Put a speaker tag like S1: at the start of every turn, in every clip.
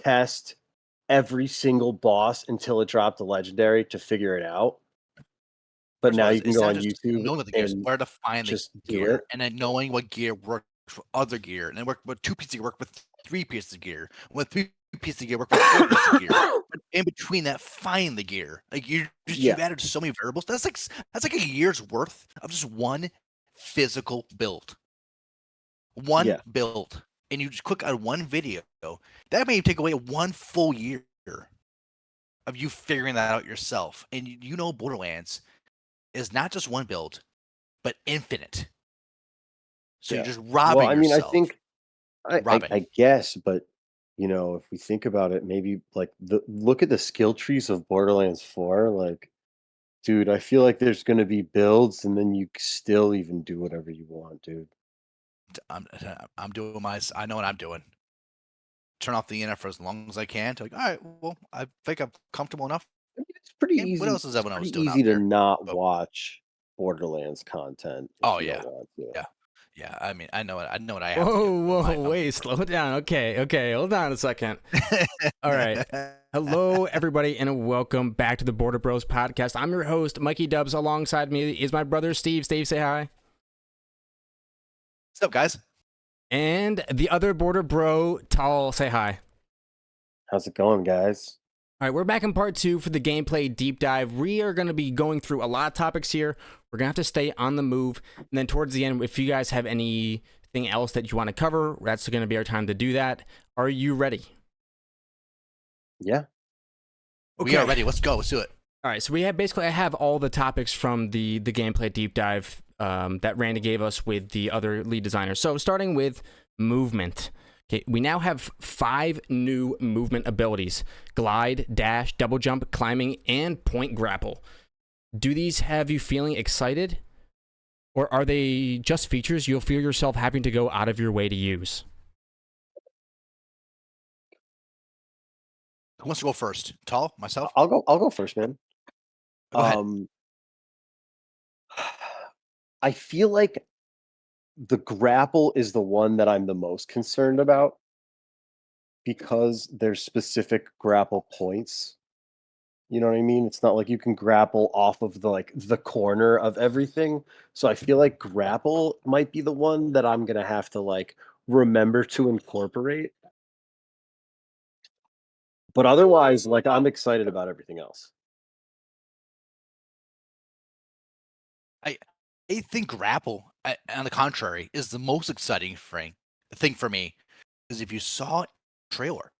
S1: test every single boss until it dropped a legendary to figure it out. But
S2: First of
S1: now
S2: all,
S1: you can
S2: it's
S1: go
S2: not
S1: on
S2: just
S1: YouTube
S2: knowing what the gear is,
S1: and
S2: where to find the
S1: just do
S2: gear,
S1: it.
S2: and then knowing what gear works for other gear, and then work with 2 pieces of gear, work with 3 pieces of gear, with 3 pieces of gear, work with 4 pieces of gear. But in between that, find the gear. Like
S1: Yeah,
S2: you've added so many variables. That's like a year's worth of just one physical build. One
S1: yeah,
S2: build. And you just click on one video. That may take away 1 full year of you figuring that out yourself. And you know Borderlands is not just one build, but infinite. So you're
S1: yeah.
S2: just
S1: Well,
S2: robbing
S1: I mean, I
S2: yourself.
S1: think I
S2: Robbing.
S1: guess, but if we think about it, maybe like look at the skill trees of Borderlands 4, like, dude, I feel like there's gonna be builds and then you still even do whatever you want, dude.
S2: I'm doing I know what I'm doing. Turn off the internet for as long as I can. To like, all right, well, I think I'm comfortable enough.
S1: I mean, it's pretty
S2: What
S1: easy
S2: else is
S1: it's
S2: everyone else
S1: pretty
S2: doing
S1: easy
S2: out
S1: to
S2: there?
S1: not
S2: But
S1: watch Borderlands content if
S2: oh
S1: you
S2: yeah,
S1: don't want to.
S2: yeah, yeah. I mean, I know what I have to do.
S3: Whoa,
S2: With my
S3: whoa, wait, slow down. Okay, hold on a second. All right. Hello, everybody, and welcome back to the BorderBros podcast. I'm your host, MikeyDubs. Alongside me is my brother, Steve. Steve, say hi.
S2: What's up, guys?
S3: And the other Border Bro, Tall, say hi.
S1: How's it going, guys?
S3: All right, we're back in part 2 for the gameplay deep dive. We are going to be going through a lot of topics here. We're going to have to stay on the move. And then towards the end, if you guys have anything else that you want to cover, that's going to be our time to do that. Are you ready?
S1: Yeah.
S2: We are ready. Let's go. Let's do it.
S3: All right, so I have all the topics from the gameplay deep dive that Randy gave us with the other lead designers. So starting with movement. Okay, we now have 5 new movement abilities: glide, dash, double jump, climbing, and point grapple. Do these have you feeling excited? Or are they just features you'll feel yourself having to go out of your way to use?
S2: Who wants to go first? Tall? Myself?
S1: I'll go first, man.
S2: Go ahead.
S1: Um I feel like the grapple is the one that I'm the most concerned about because there's specific grapple points. You know what I mean? It's not like you can grapple off of the corner of everything. So I feel like grapple might be the one that I'm gonna have to remember to incorporate. But otherwise, I'm excited about everything else.
S2: I I think grapple, on the contrary, is the most exciting thing for me. Because if you saw it in the trailer,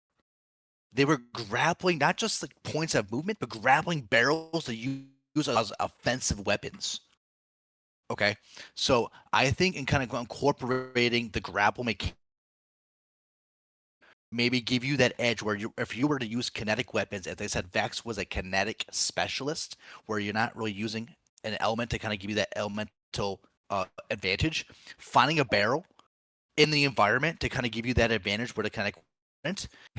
S2: they were grappling not just like points of movement, but grappling barrels to use as offensive weapons. Okay, so I think in kind of incorporating the grapple maybe give you that edge where if you were to use kinetic weapons, as they said, Vex was a kinetic specialist, where you're not really using an element to kind of give you that elemental advantage. Finding a barrel in the environment to kind of give you that advantage where to kind of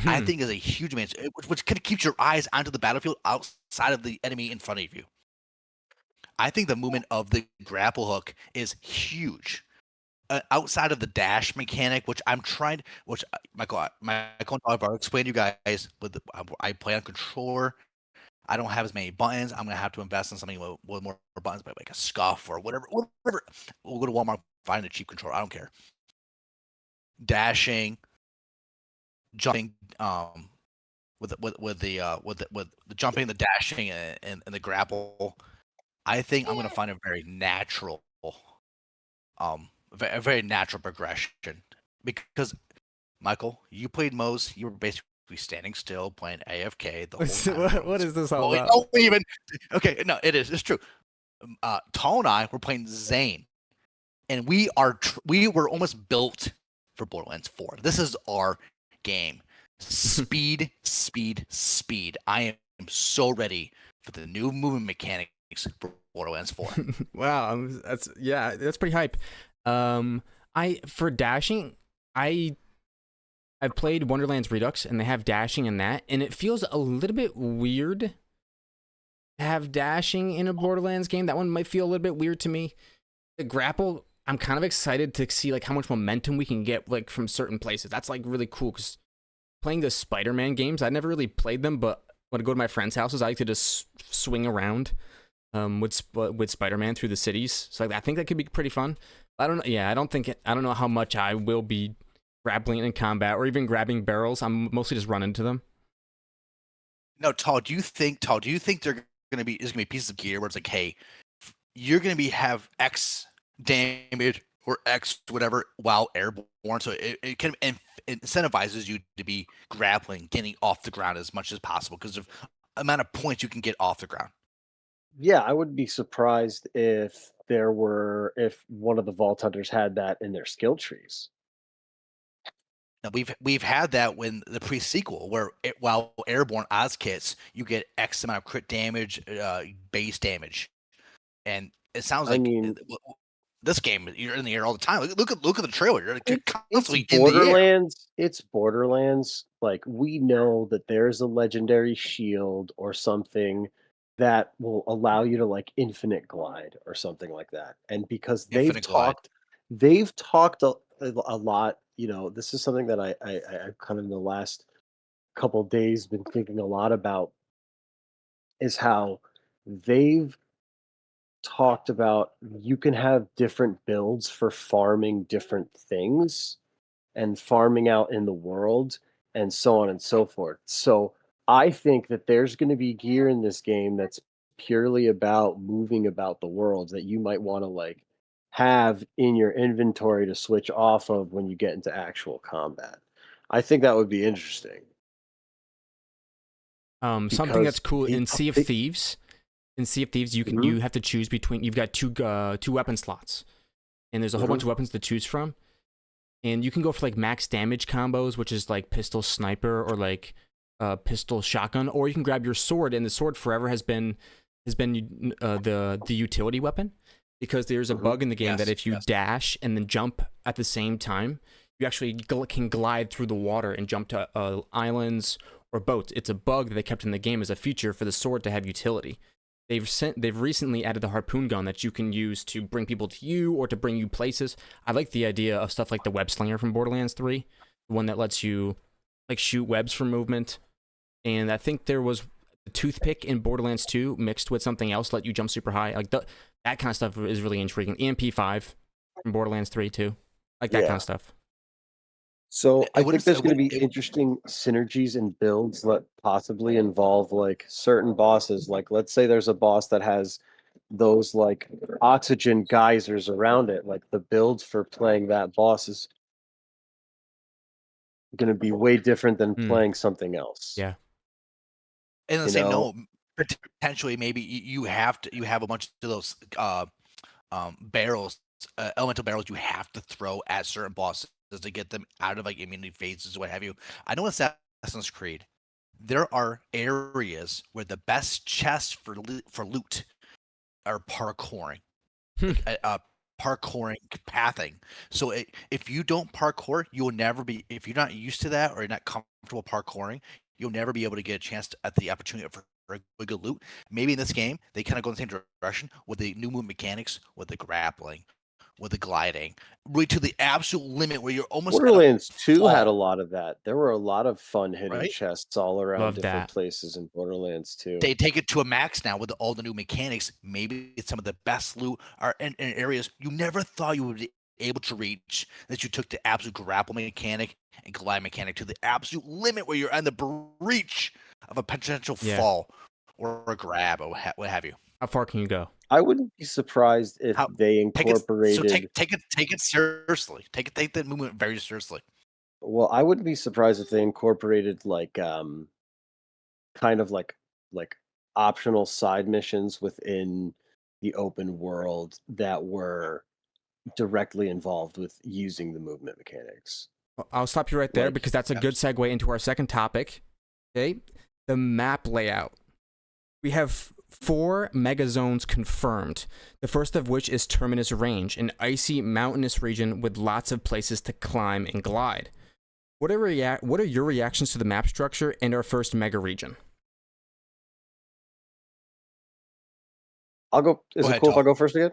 S2: I think is a huge advantage, which kind of keeps your eyes onto the battlefield outside of the enemy in front of you. I think the movement of the grapple hook is huge. Outside of the dash mechanic, which Michael and I've already explained to you guys. I play on controller. I don't have as many buttons. I'm gonna have to invest in something with more buttons, but like a scuff or whatever. Whatever. We'll go to Walmart, find a cheap controller. I don't care. Dashing, jumping, with the jumping, the dashing, and the grapple. I think I'm gonna find a very natural, a very natural progression because Michael, you played Moe's. You were basically standing still, playing AFK the whole time.
S3: What is this all
S2: Well,
S3: about?
S2: don't even. Okay, no, it is. It's true. Tall and I were playing Zane, and we were almost built for Borderlands 4. This is our game. Speed, speed, speed. I am so ready for the new movement mechanics for Borderlands 4.
S3: Wow, that's pretty hype. For dashing, I've played Wonderlands Redux, and they have dashing in that, and it feels a little bit weird to have dashing in a Borderlands game. That one might feel a little bit weird to me. The grapple, I'm kind of excited to see how much momentum we can get from certain places. That's really cool because playing the Spider-Man games. I never really played them, but when I go to my friends' houses, I like to just swing around with Spider-Man through the cities. So I think that could be pretty fun. I don't know. Yeah, I don't know how much I will be grappling in combat or even grabbing barrels. I'm mostly just running to them.
S2: No, Tall, do you think they're gonna be pieces of gear where it's like, hey, you're gonna have X damage or X whatever while airborne, so it kind of incentivizes you to be grappling, getting off the ground as much as possible because of amount of points you can get off the ground.
S1: Yeah, I would be surprised if if one of the Vault Hunters had that in their skill trees.
S2: Now we've had that when the pre-sequel where while airborne Oz kits, you get X amount of crit damage, base damage, and it sounds
S1: I
S2: like
S1: mean,
S2: this game you're in the air all the time. Look at the trailer. You're like,
S1: it's
S2: constantly in the air.
S1: Borderlands. It's Borderlands. Like we know that there's a legendary shield or something that will allow you to like infinite glide or something like that. And because
S2: Infinite glide.
S1: they've talked a lot. You know, this is something that I kind of in the last couple days been thinking a lot about is how they've talked about you can have different builds for farming different things and farming out in the world and so on and so forth. So I think that there's going to be gear in this game that's purely about moving about the world that you might want to like have in your inventory to switch off of when you get into actual combat. I think that would be interesting
S3: Something
S1: because
S3: that's cool
S1: they,
S3: in Sea of
S1: they
S3: Thieves. In Sea of Thieves,
S1: Mhm,
S3: you have to choose between. You've got two weapon slots, and there's a whole
S1: mhm,
S3: bunch of weapons to choose from. And you can go for like max damage combos, which is like pistol sniper or like pistol shotgun, or you can grab your sword. And the sword forever has been the utility weapon because there's a
S1: mhm.
S3: bug in the game that
S2: Yes,
S3: if you
S2: yes.
S3: dash and then jump at the same time, you actually can glide through the water and jump to islands or boats. It's a bug that they kept in the game as a feature for the sword to have utility. They've recently added the harpoon gun that you can use to bring people to you or to bring you places. I like the idea of stuff like the web slinger from Borderlands 3, the one that lets you like shoot webs for movement. And I think there was a toothpick in Borderlands 2 mixed with something else let you jump super high. Like that kind of stuff is really intriguing. EMP5 from Borderlands 3 too. Like that kind
S1: Yeah.
S3: of stuff.
S1: So
S2: It
S1: I think
S2: wouldn't.
S1: there's going to be interesting synergies and builds that possibly involve like certain bosses. Like let's say there's a boss that has those like oxygen geysers around it. Like the build for playing that boss is going to be way different than
S3: Hmm.
S1: playing something else.
S3: Yeah.
S2: In the
S1: You
S2: same
S1: know?
S2: note, potentially maybe you have a bunch of those barrels, elemental barrels you have to throw at certain bosses to get them out of like immunity phases or what have you. I know in Assassin's Creed, there are areas where the best chests for loot are parkouring,
S3: Hmm.
S2: like parkouring pathing. So if you don't parkour, you'll never be. If you're not used to that or you're not comfortable parkouring, you'll never be able to get a chance at the opportunity for a good loot. Maybe in this game they kind of go in the same direction with the new move mechanics, with the grappling, with the gliding, really to the absolute limit where you're almost gonna
S1: Borderlands 2 had a
S2: fall.
S1: lot of that. There were a lot of fun hidden
S2: Right?
S1: chests all around
S3: Love
S1: different
S3: that.
S1: places in Borderlands 2.
S2: They take it to a max now with all the new mechanics. Maybe it's some of the best loot are in areas you never thought you would be able to reach. That you took the absolute grapple mechanic and glide mechanic to the absolute limit where you're on the breach of a potential
S3: Yeah.
S2: fall or a grab or what have you.
S3: How far can you go?
S1: I wouldn't be surprised if
S2: How
S1: they
S2: take it so
S1: incorporated
S2: take it seriously. Take that movement very seriously.
S1: well, I wouldn't be surprised if they incorporated kind of like optional side missions within the open world that were directly involved with using the movement mechanics.
S3: I'll stop you right there
S1: Like
S3: because that's a good segue into our second topic. Okay, the map layout. We have 4 mega zones confirmed. The first of which is Terminus Range, an icy mountainous region with lots of places to climb and glide. What are your reactions to the map structure and our first mega region?
S1: I'll go.
S2: Go
S1: Is it
S2: ahead,
S1: cool if I
S2: Tal.
S1: go first again?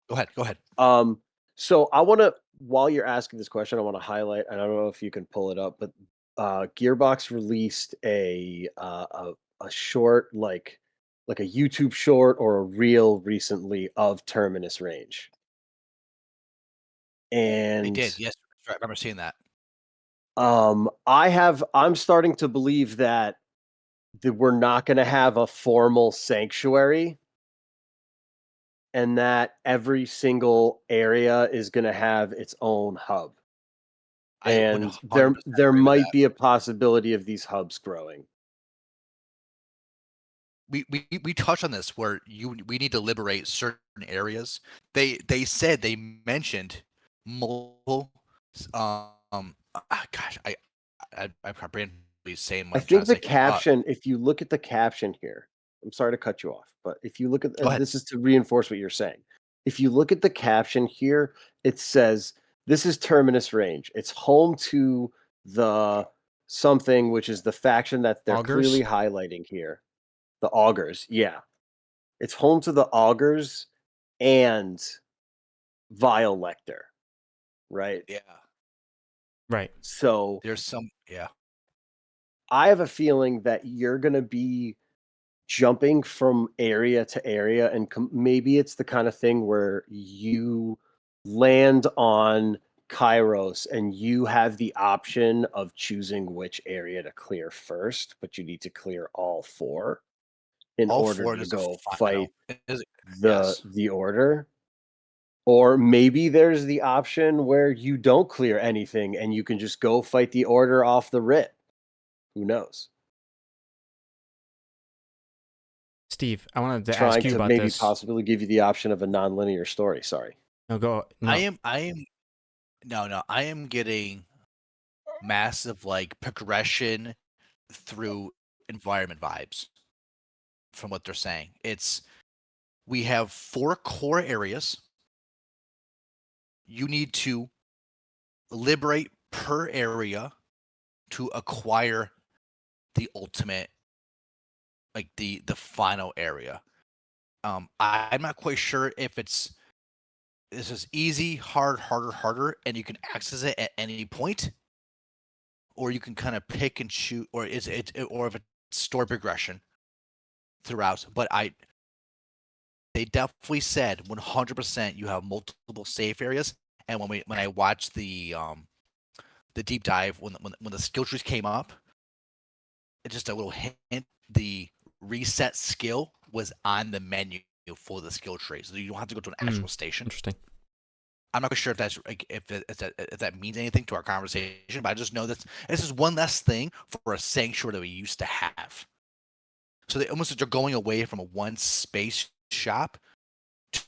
S2: Go ahead. Go ahead.
S1: So I want to, while you're asking this question, I want to highlight, and I don't know if you can pull it up, but Gearbox released a short, like a YouTube short or a reel recently of Terminus Range.
S2: They
S1: And
S2: did. Yes, I remember seeing that.
S1: I'm starting to believe that we're not going to have a formal sanctuary, and that every single area is going to have its own hub.
S2: I would
S1: And
S2: 100%
S1: there
S2: agree with
S1: might
S2: that.
S1: be a possibility of these hubs growing.
S2: We touched on this where we need to liberate certain areas. They said they mentioned multiple gosh, I brain is saying
S1: I
S2: what I'm trying
S1: think
S2: to
S1: the
S2: say.
S1: caption, if you look at the caption here, I'm sorry to cut you off, but if you look at
S2: Go ahead.
S1: this is to reinforce what you're saying. If you look at the caption here, it says this is Terminus Range. It's home to the something, which is the faction that they're
S3: Augurs?
S1: clearly highlighting here. The Augurs, yeah. It's home to the Augurs and Vile Lecter, right?
S2: Yeah.
S3: Right.
S1: So
S2: There's some
S1: I have a feeling that you're going to be jumping from area to area, and maybe it's the kind of thing where you land on Kairos and you have the option of choosing which area to clear first, but you need to clear all four in
S2: all
S1: order
S2: four
S1: to
S2: is a
S1: go
S2: final.
S1: fight
S2: Yes.
S1: the order. Or maybe there's the option where you don't clear anything and you can just go fight the order off the rip. Who knows?
S3: Steve, I wanted to ask
S1: Trying
S3: you
S1: to
S3: about
S1: maybe
S3: this.
S1: possibly give you the option of a non-linear story. Sorry.
S3: No, go.
S2: I
S3: No.
S2: am no, I am getting massive like progression through environment vibes from what they're saying. We have 4 core areas. You need to liberate per area to acquire the ultimate, like the final area. I'm not quite sure if this is easy, hard, harder, and you can access it at any point, or you can kind of pick and choose, or or if it's story progression throughout. But they definitely said 100% you have multiple safe areas. And when I watched the deep dive when the skill trees came up, it's just a little hint. The reset skill was on the menu for the skill tree, so you don't have to go to an actual station.
S3: Interesting.
S2: I'm not sure if that's like if that means anything to our conversation, but I just know that this is one less thing for a sanctuary that we used to have. So they almost are going away from a one space shop to,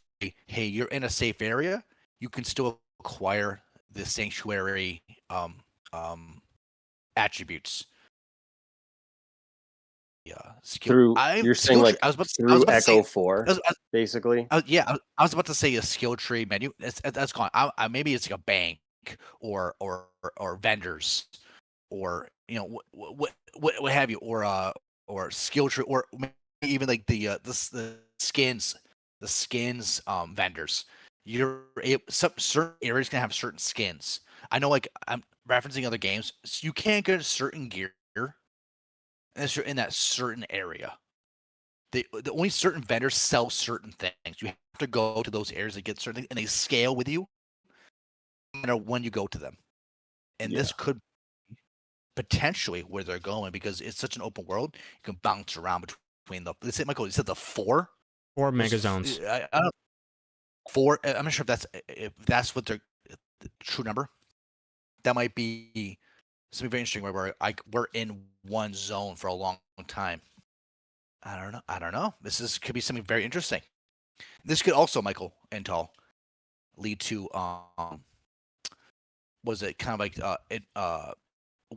S2: hey, you're in a safe area, you can still acquire the sanctuary attributes. Yeah,
S1: You're saying like
S2: I was
S1: through
S2: about to say.
S1: Echo 4, basically?
S2: I was about to say a skill tree menu. That's gone. Maybe it's like a bank or vendors, or what have you, or skill tree, or maybe even like the skins vendors. Some certain areas can have certain skins. I know, like I'm referencing other games, so you can't get a certain gear unless you're in that certain area. The only certain vendors sell certain things. You have to go to those areas to get certain things, and they scale with you no matter when you go to them. And
S1: Yeah.
S2: this could potentially where they're going, because it's such an open world. You can bounce around between the. Let's say, Michael, you said the 4
S3: Or
S2: was
S3: mega zones.
S2: I don't 4. I'm not sure if that's what the true number. That might be something very interesting where we're in one zone for a long time. I don't know. Could be something very interesting. This could also, Michael and Tall, lead to was it kind of like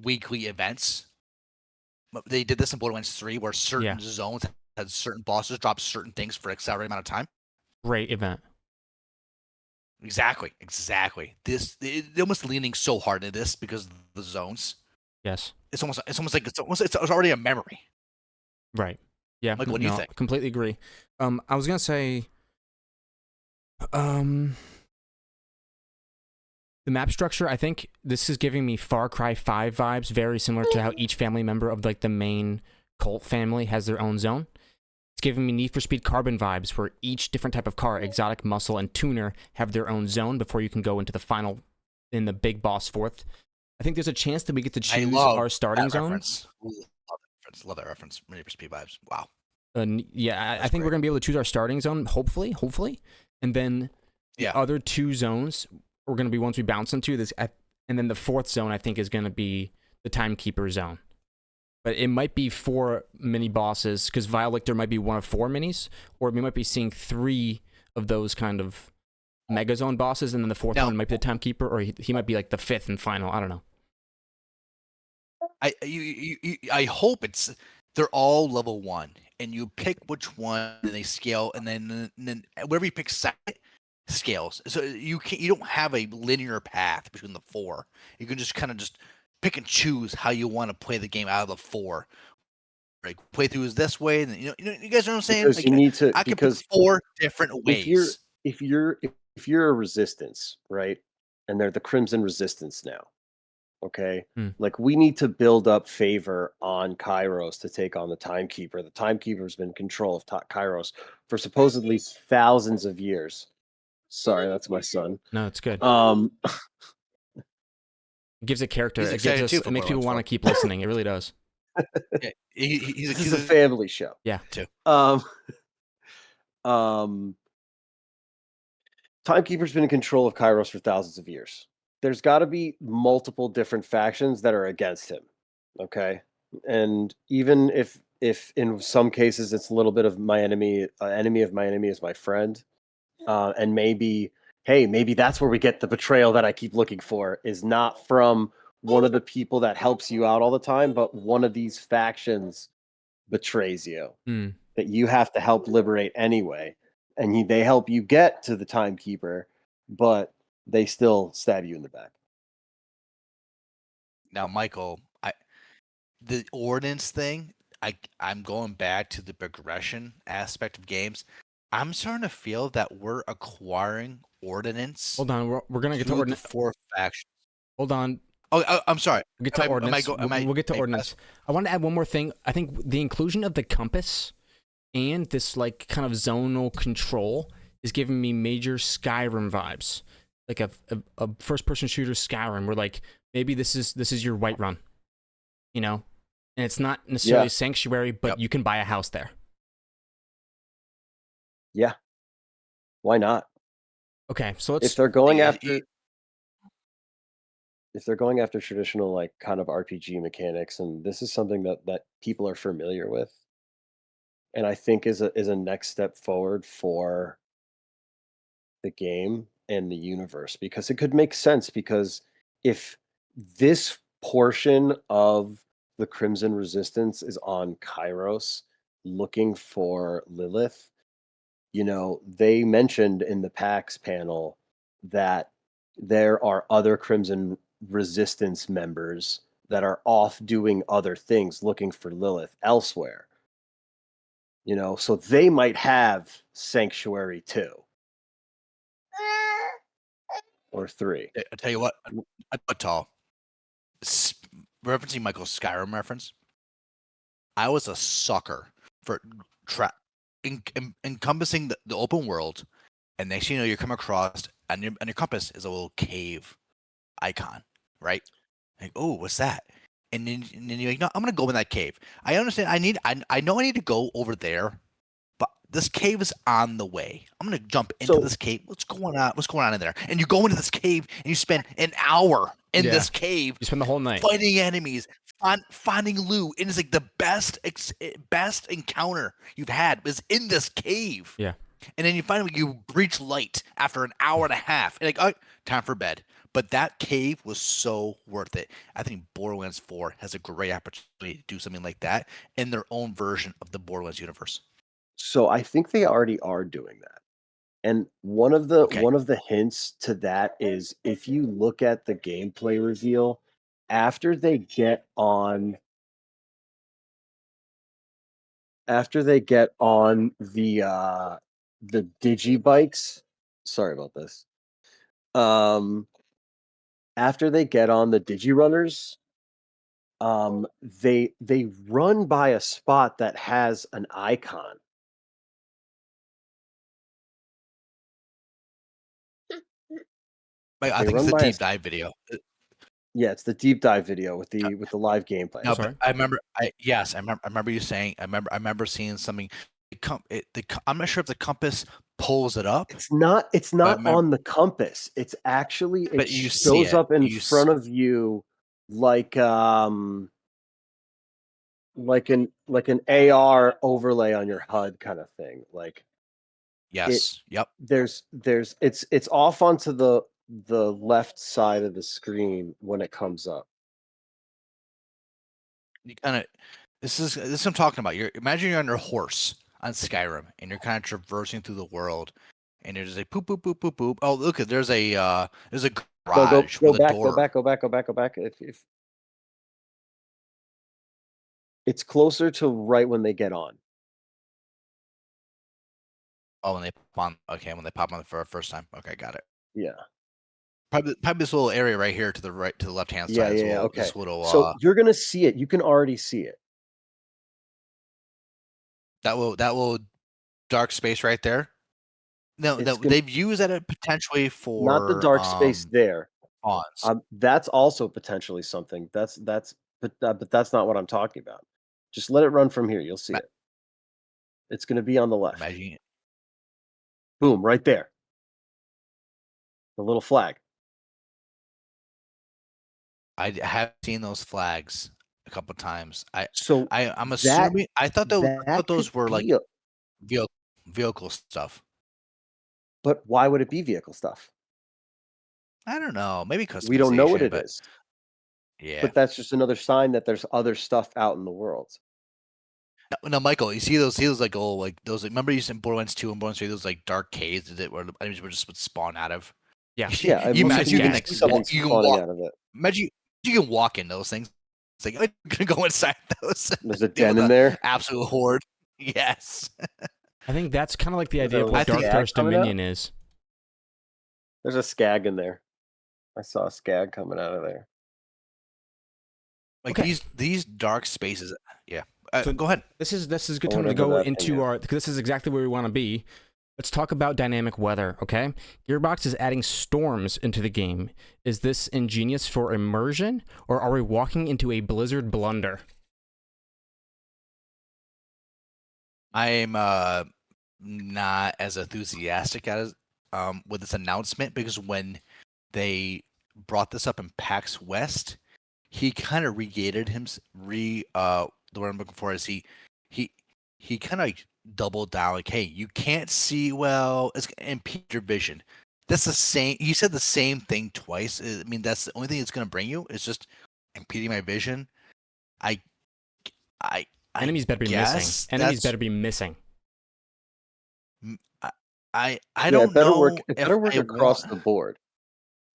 S2: weekly events. They did this in Borderlands 3 where certain zones had certain bosses drop certain things for an accelerated amount of time.
S3: Great event.
S2: Exactly. They're almost leaning so hard into this because of the zones.
S3: Yes.
S2: It's almost like it's already a memory.
S3: Right. Yeah.
S2: Michael, what do you think?
S3: Completely agree. I was gonna say, The map structure, I think this is giving me Far Cry 5 vibes, very similar to how each family member of like the main cult family has their own zone. It's giving me Need for Speed Carbon vibes, where each different type of car, exotic, muscle, and tuner, have their own zone before you can go into the final, in the big boss fourth. I think there's a chance that we get to
S2: I
S3: choose
S2: love
S3: our starting
S2: that
S3: zone.
S2: reference. Love that reference. Love that reference. Need for Speed vibes. Wow.
S3: Yeah, I
S2: That's
S3: think we're
S2: great.
S3: gonna be able to choose our starting zone, hopefully, and then the
S2: Yeah.
S3: other two zones are gonna be ones we bounce into. And then the fourth zone I think is gonna be the Timekeeper zone. But it might be 4 mini bosses because Vialictor might be one of 4 minis, or we might be seeing 3 of those kind of Mega Zone bosses, and then the fourth
S2: Now-
S3: one might be the Timekeeper, or he might be like the 5th and final. I don't know.
S2: I hope they're all level 1, and you pick which one, and they scale, and then wherever you pick second scales. So you don't have a linear path between the 4. You can just kind of just pick and choose how you want to play the game out of the 4. Like playthrough is this way, and you guys know what I'm saying?
S1: Because
S2: Like,
S1: you need to
S2: I can
S1: because
S2: pick 4 different ways.
S1: if you're a resistance, right? And they're the Crimson Resistance now. Okay. Like we need to build up favor on Kairos to take on the Timekeeper. The Timekeeper's been in control of Kairos for supposedly thousands of years. Sorry, that's my son.
S3: No, it's good. It gives it character.
S2: He's
S3: It
S2: excited
S3: gives
S2: too
S3: us.
S2: for
S3: It makes people
S2: Borderlands
S3: want to keep listening. It really does.
S2: Yeah, he's
S1: This is a family show.
S3: Yeah.
S2: too.
S1: Timekeeper's been in control of Kairos for thousands of years. There's got to be multiple different factions that are against him. Okay, and even if in some cases it's a little bit of my enemy, enemy of my enemy is my friend, and maybe maybe that's where we get the betrayal that I keep looking for, is not from one of the people that helps you out all the time, but one of these factions betrays you that you have to help liberate anyway, and they help you get to the Timekeeper, but they still stab you in the back.
S2: Now, Michael, the ordnance thing, I'm going back to the progression aspect of games. I'm starting to feel that we're acquiring ordnance.
S3: Hold on, we're gonna get to
S2: through the
S3: ordnance.
S2: 4 factions.
S3: Hold on.
S2: Oh, I'm sorry.
S3: We'll get to ordnance. We'll get to ordnance. I want to add one more thing. I think the inclusion of the compass and this like kind of zonal control is giving me major Skyrim vibes, like a first-person shooter Skyrim, where like maybe this is your Whiterun, and it's not necessarily a sanctuary, but you can buy a house there.
S1: Yeah, why not?
S3: Okay, so let's.
S1: If they're going after traditional like kind of RPG mechanics, and this is something that people are familiar with, and I think is a next step forward for the game and the universe, because it could make sense, because if this portion of the Crimson Resistance is on Kairos looking for Lilith, they mentioned in the PAX panel that there are other Crimson Resistance members that are off doing other things looking for Lilith elsewhere. So they might have Sanctuary 2 or 3.
S2: I tell you what, tall. Referencing Michael's Skyrim reference, I was a sucker for encompassing the open world, and next thing you know, you come across on your compass is a little cave icon, right? Like, oh, what's that? And then you're like, no, I'm gonna go in that cave. I understand. I know I need to go over there, but this cave is on the way. I'm gonna jump into this cave. What's going on? What's going on in there? And you go into this cave and you spend an hour in this cave.
S3: You spend the whole night
S2: fighting enemies, finding loot, and it's like the best encounter you've had was in this cave.
S3: Yeah.
S2: And then you finally you breach light after an hour and a half. And like, oh, time for bed. But that cave was so worth it. I think Borderlands 4 has a great opportunity to do something like that in their own version of the Borderlands universe.
S1: So I think they already are doing that. And one of the hints to that is, if you look at the gameplay reveal after they get on the digibikes. Sorry about this. after they get on the Digirunners, they run by a spot that has an icon.
S2: Like, I
S1: They
S2: think it's
S1: run
S2: the
S1: by a
S2: deep dive video.
S1: Yeah, it's the deep dive video with the live gameplay.
S2: No,
S3: sorry?
S2: but I remember you saying. I remember seeing something. I'm not sure if the compass pulls it up,
S1: It's not
S2: but
S1: on the compass. It's actually it
S2: but you see
S1: shows
S2: it.
S1: up in front of you like an AR overlay on your HUD kind of thing. Like
S2: Yes. Yep.
S1: there's it's off onto the left side of the screen when it comes up.
S2: You kind of. This is what I'm talking about. Imagine you're on your horse on Skyrim and you're kind of traversing through the world, and you're just like poop poop poop poop poop. Oh, look, there's a
S1: No,
S2: garage
S1: go
S2: with a
S1: back,
S2: door.
S1: go back. If it's closer to right when they get on.
S2: Oh, when they pop on. Okay, when they pop on for the first time. Okay, got it.
S1: Yeah.
S2: Probably this little area right here to the right, to the left hand
S1: Yeah,
S2: side.
S1: yeah, okay.
S2: This little
S1: So you're gonna see it. You can already see it.
S2: that little dark space right there. No,
S1: It's
S2: they've used that potentially
S1: not the
S2: for
S1: dark space there.
S2: pawns.
S1: That's also potentially something. But that's not what I'm talking about. Just let it run from here. You'll see
S2: Ma-
S1: it. It's gonna be on the left.
S2: Imagine
S1: Boom, right there. The little flag.
S2: I have seen those flags a couple times.
S1: So
S2: I'm
S1: that
S2: assuming I thought
S1: could
S2: those were like
S1: be a,
S2: vehicle stuff.
S1: but why would it be vehicle stuff?
S2: I don't know, maybe
S1: We don't know what
S2: customization,
S1: it
S2: but
S1: is.
S2: yeah.
S1: But that's just another sign that there's other stuff out in the world.
S2: Now, Michael, you see those like old like those. Like, remember you said Borderlands 2 and Borderlands 3, those like dark caves that where the enemies would spawn out of.
S3: Yeah.
S1: Yeah,
S2: You
S1: most of
S2: imagine
S1: you can
S2: like
S1: see something
S2: you can
S1: spawning
S2: walk.
S1: out of it.
S2: Imagine you can walk in those things. It's like I'm gonna go inside those.
S1: There's a
S2: Deal
S1: den
S2: with
S1: in
S2: a
S1: there.
S2: absolute horde. Yes.
S3: I think that's kind of like the
S1: Is
S3: idea
S1: there
S3: of
S1: a
S3: what
S1: little
S3: Dark
S1: skag
S3: Thirst
S1: coming out?
S3: Dominion is.
S1: There's a skag in there. I saw a skag coming out of there.
S2: Like
S3: Okay.
S2: these dark spaces. Yeah.
S3: So
S2: Go ahead.
S3: This is a good
S1: Or
S3: time to
S1: whatever
S3: go
S1: that thing
S3: into
S1: is.
S3: our, because this is exactly where we want to be. Let's talk about dynamic weather, okay? Gearbox is adding storms into the game. Is this ingenious for immersion, or are we walking into a blizzard blunder?
S2: I'm not as enthusiastic as with this announcement, because when they brought this up in PAX West, he kind of regated him. The word I'm looking for is he kind of like doubled down, like, hey, you can't see well, it's gonna impede your vision. That's the same. You said the same thing twice. I mean, that's the only thing it's gonna bring you. It's just impeding my vision. I I
S3: Enemies better be missing.
S2: guess
S3: Enemies
S2: that's
S3: better be missing.
S2: I
S1: Yeah,
S2: don't
S1: it better work.
S2: know
S1: It
S2: if
S1: better work
S2: I want.
S1: across the board.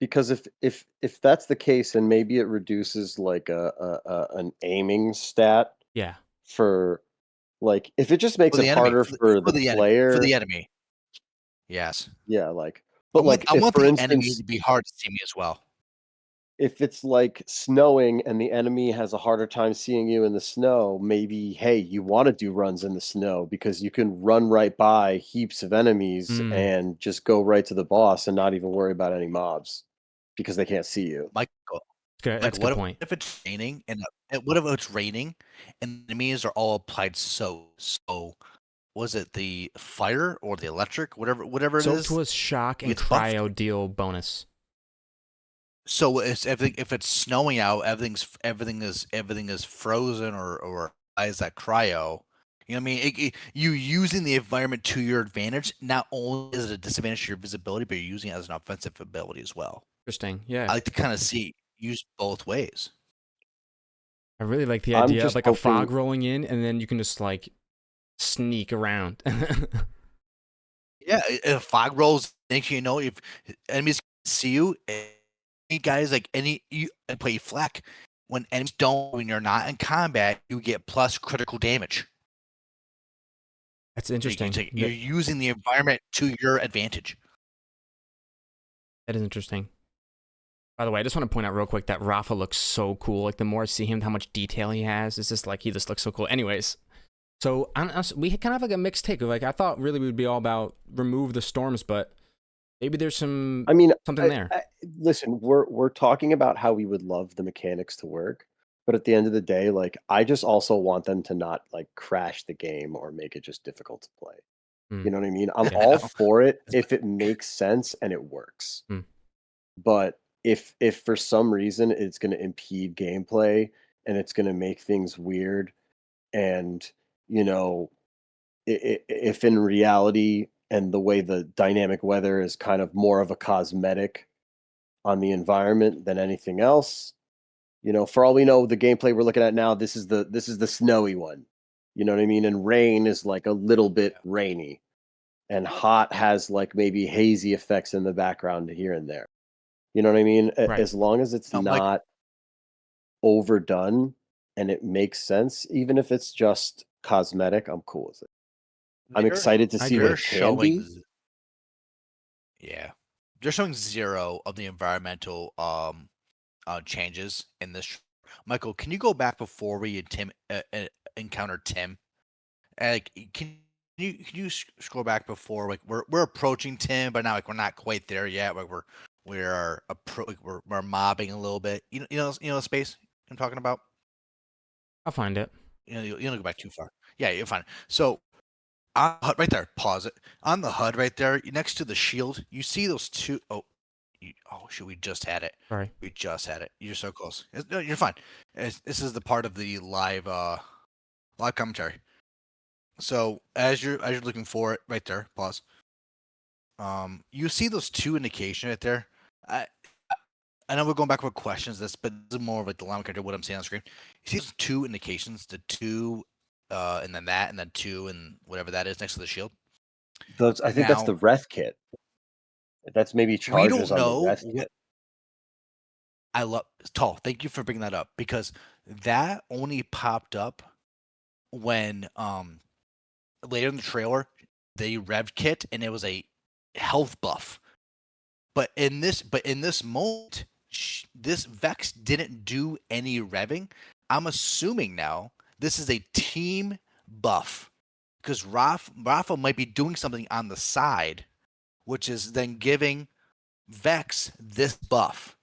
S1: Because if that's the case, and maybe it reduces like an aiming stat
S3: Yeah.
S1: for like if it just makes
S2: For
S1: it
S2: the enemy,
S1: harder for the
S2: for
S1: player.
S2: the enemy. Yes,
S1: Yeah, like but like
S2: I
S1: if
S2: want
S1: for
S2: the enemy
S1: instance,
S2: to be hard to see me as well.
S1: if it's like snowing and the enemy has a harder time seeing you in the snow, maybe hey, you want to do runs in the snow because you can run right by heaps of enemies
S3: Mm.
S1: and just go right to the boss and not even worry about any mobs because they can't see you.
S2: Michael,
S3: That's a good point.
S2: if it's raining what if it's raining and the enemies are all applied was it the fire or the electric, whatever it
S3: Soaked
S2: is?
S3: was shock and
S2: It's buffed.
S3: cryo deal bonus.
S2: So it's everything. If it's snowing out, everything is frozen or is that cryo? You know what I mean? You using the environment to your advantage. Not only is it a disadvantage to your visibility, but you're using it as an offensive ability as well.
S3: Interesting. Yeah.
S2: I like to kind of see used both ways.
S3: I really like the
S1: I'm
S3: idea of
S1: just
S3: like a fog
S1: hoping
S3: rolling in, and then you can just like sneak around.
S2: Yeah, if fog rolls, next thing you know, if enemies see you, any guys like you play flak. When enemies don't, when you're not in combat, you get plus critical damage.
S3: That's interesting.
S2: You're using the environment to your advantage.
S3: That is interesting. By the way, I just want to point out real quick that Rafa looks so cool. Like, the more I see him, how much detail he has, it's just like he just looks so cool. Anyways, so we kind of have like a mixed take of like, I thought really we would be all about remove the storms, but maybe there's some
S1: I mean,
S3: something there.
S1: listen, we're talking about how we would love the mechanics to work, but at the end of the day, like I just also want them to not like crash the game or make it just difficult to play.
S3: Hmm.
S1: You know what I mean? I'm
S3: Okay.
S1: all for it if it makes sense and it works.
S3: Hmm.
S1: But if for some reason it's going to impede gameplay and it's going to make things weird and you know if in reality and the way the dynamic weather is kind of more of a cosmetic on the environment than anything else, for all we know, the gameplay we're looking at now, this is the snowy one. You know what I mean? And rain is like a little bit rainy, and hot has like maybe hazy effects in the background here and there. You know what I mean?
S3: Right.
S1: As long as it's
S2: Mike,
S1: not overdone and it makes sense, even if it's just cosmetic, I'm cool with it. I'm
S2: they're
S1: excited to
S3: I
S1: see what
S3: agree.
S2: they're
S1: it can
S2: showing,
S1: be.
S2: yeah, they're showing zero of the environmental changes in this. Michael, can you go back before we encountered Tim? Like, can you scroll back before like we're approaching Tim, but now like we're not quite there yet. Like we're mobbing a little bit. The space I'm talking about.
S3: I'll find it.
S2: You don't go back too far. Yeah, you're fine. So on the HUD right there, pause it. On the HUD right there, next to the shield, you see those two oh shoot, we just had it.
S3: Sorry.
S2: We just had it. You're so close. No, you're fine. This is the part of the live commentary. So as you're looking for it, right there, pause. You see those two indications right there. I I know we're going back with questions, but this is more of like the line character, what I'm seeing on the screen. You see those two indications, the two, and then that, and then two, and whatever that is next to the shield.
S1: I think that's the
S2: Now
S1: Reth kit. That's maybe
S2: we
S1: charges
S2: don't
S1: on the
S2: know
S1: Reth
S2: what
S1: kit.
S2: I love. Tall, thank you for bringing that up because that only popped up when later in the trailer they rev kit and it was a health buff. But in this moment, this Vex didn't do any revving. I'm assuming now this is a team buff because Rafa might be doing something on the side, which is then giving Vex this buff.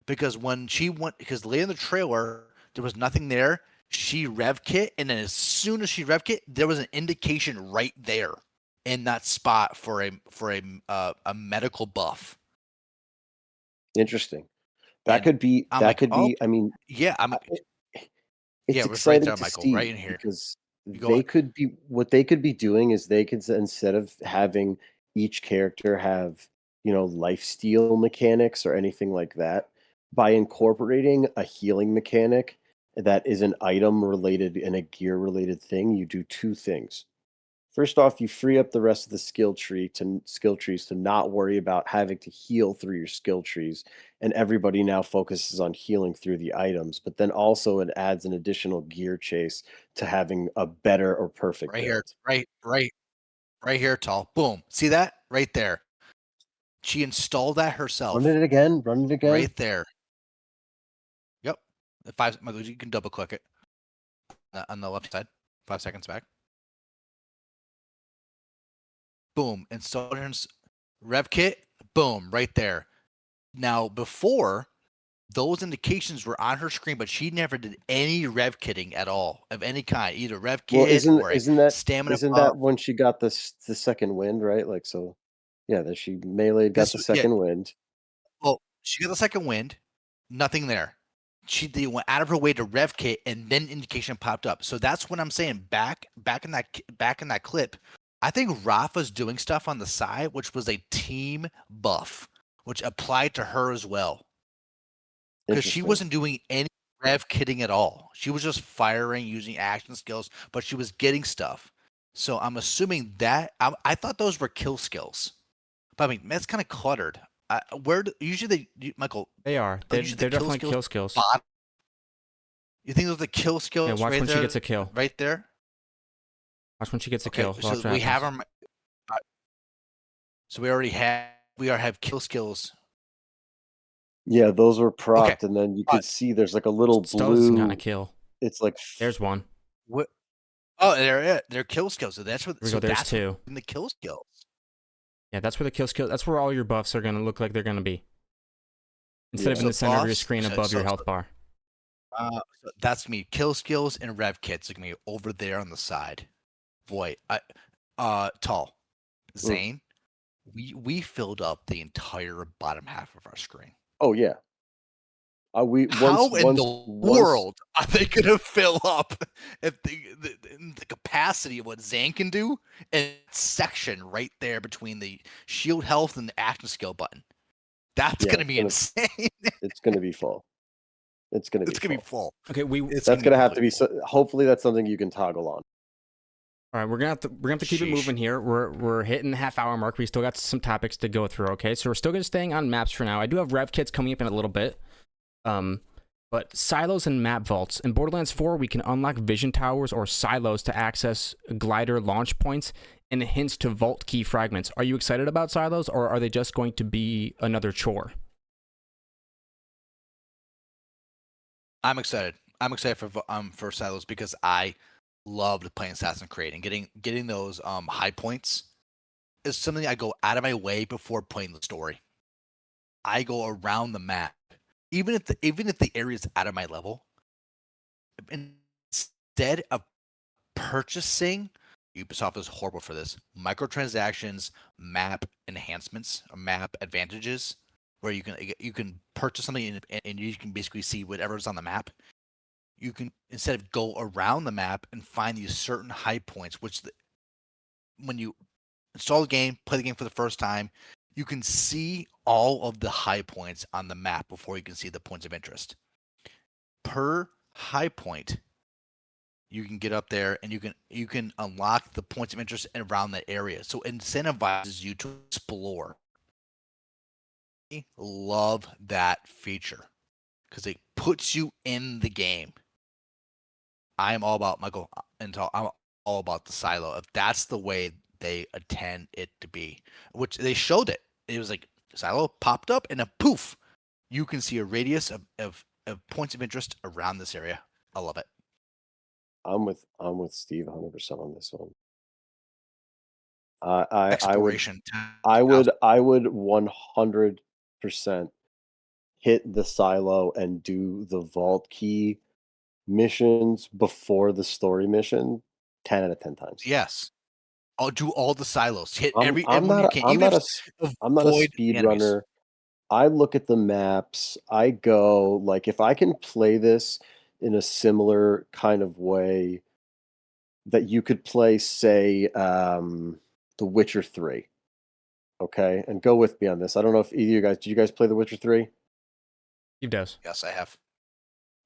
S2: Because because later in the trailer there was nothing there. She rev kit, and then as soon as she rev kit, there was an indication right there in that spot for a medical buff.
S1: Interesting. That
S2: And
S1: could be.
S2: I'm
S1: That
S2: like,
S1: could
S2: oh
S1: be. I mean,
S2: yeah,
S1: it's
S2: it was right
S1: exciting
S2: there,
S1: to
S2: Michael, right
S1: see
S2: in here.
S1: because
S2: You go
S1: they could be what they could be doing is they could instead of having each character have, life steal mechanics or anything like that, by incorporating a healing mechanic that is an item related and a gear related thing, you do two things. First off, you free up the rest of the skill trees to not worry about having to heal through your skill trees, and everybody now focuses on healing through the items. But then also it adds an additional gear chase to having a better or perfect
S2: right here,
S1: build.
S2: right here, tall. Boom. See that? Right there. She installed that
S1: Run
S2: herself.
S1: it again. Run it again.
S2: Right there. Yep. Michael, you can double click it on the left side. 5 seconds back. Boom. Installed her rev kit. Boom. Right there. Now before those indications were on her screen, but she never did any rev kitting at all of any kind, either rev
S1: Well,
S2: kit
S1: isn't
S2: or a
S1: isn't that
S2: stamina
S1: isn't
S2: buff.
S1: that when she got the second wind, right? Like so, yeah. That she meleeed, got
S2: This,
S1: the
S2: yeah.
S1: second wind.
S2: Well, she got the second wind, nothing there. They went out of her way to rev kit, and then indication popped up. So that's what I'm saying. Back in that clip, I think Rafa's doing stuff on the side, which was a team buff, which applied to her as well, because she
S1: Interesting.
S2: wasn't doing any rev kitting at all. She was just firing using action skills, but she was getting stuff. So I'm assuming that I thought those were kill skills, but I mean that's kind of cluttered. Usually Michael,
S3: They are. They're
S2: usually the kill
S3: definitely
S2: skills
S3: kill skills.
S2: bottom. You think those are the kill
S3: Yeah,
S2: skills
S3: watch
S2: right
S3: when
S2: there?
S3: she gets a kill.
S2: Right there.
S3: Watch when she gets a
S2: Okay,
S3: kill.
S2: so
S3: Watch what
S2: we have
S3: happens.
S2: so we already have kill skills
S1: Yeah, those were
S2: Okay.
S1: propped, and then you could see there's like a little
S3: Still hasn't gotten a
S1: blue.
S3: kill.
S1: It's like
S3: There's one.
S2: What? Oh, they're kill skills. So that's what.
S3: Here we
S2: So
S3: go. There's
S2: that's
S3: two.
S2: in the kill skills.
S3: Yeah, that's where the kill skill. That's where all your buffs are gonna look like they're gonna be. Instead of
S1: Yeah.
S3: in the
S2: So
S3: center of your
S2: buffs.
S3: screen above your health bar.
S2: So that's gonna be kill skills and rev kits are gonna be over there on the side. Boy, tall, Zane. We filled up the entire bottom half of our screen.
S1: Oh yeah. We
S2: How
S1: once
S2: in
S1: once
S2: the
S1: once
S2: world are they gonna fill up if the capacity of what Zane can do in that section right there between the shield health and the action skill button? That's
S1: Yeah,
S2: gonna be insane.
S1: it's gonna be full. It's gonna be
S2: It's gonna be
S1: full.
S2: full.
S3: Okay,
S1: That's gonna have to be.
S2: completely full.
S1: Hopefully, that's something you can toggle on.
S3: all right, we're gonna have to keep it
S2: Sheesh.
S3: moving here. We're hitting the half-hour mark. We still got some topics to go through. Okay, so we're still gonna staying on maps for now. I do have rev kits coming up in a little bit. But silos and map vaults. In Borderlands 4, we can unlock vision towers or silos to access glider launch points and hints to vault key fragments. Are you excited about silos, or are they just going to be another chore?
S2: I'm excited. I'm excited for silos because I loved playing Assassin's Creed and getting those high points is something I go out of my way before playing the story. I go around the map, even if the area is out of my level. Instead of purchasing, Ubisoft is horrible for this. Microtransactions, map enhancements, or map advantages, where you can purchase something and you can basically see whatever's on the map. You can instead of go around the map and find these certain high points, which when you install the game, play the game for the first time, you can see all of the high points on the map before you can see the points of interest. Per high point, you can get up there and you can unlock the points of interest around that area. So it incentivizes you to explore. I love that feature because it puts you in the game. I'm all about Michael until I'm all about the silo. If that's the way they intend it to be, which they showed it. It was like silo popped up and a poof, you can see a radius of points of interest around this area. I love it.
S1: I'm with Steve 100% on this one. I
S2: Exploration.
S1: I would 100% hit the silo and do the vault key missions before the story mission 10 out of 10 times.
S2: Yes. I'll do all the silos. Hit
S1: I'm
S2: everyone you
S1: not
S2: can.
S1: I'm
S2: Even
S1: not
S2: if
S1: I'm not a
S2: avoid the enemies.
S1: speedrunner. I look at the maps. I go like if I can play this in a similar kind of way that you could play, say, The Witcher 3. Okay, and go with me on this. I don't know if either of you guys did you guys play The Witcher 3?
S3: Steve does.
S2: Yes, I have.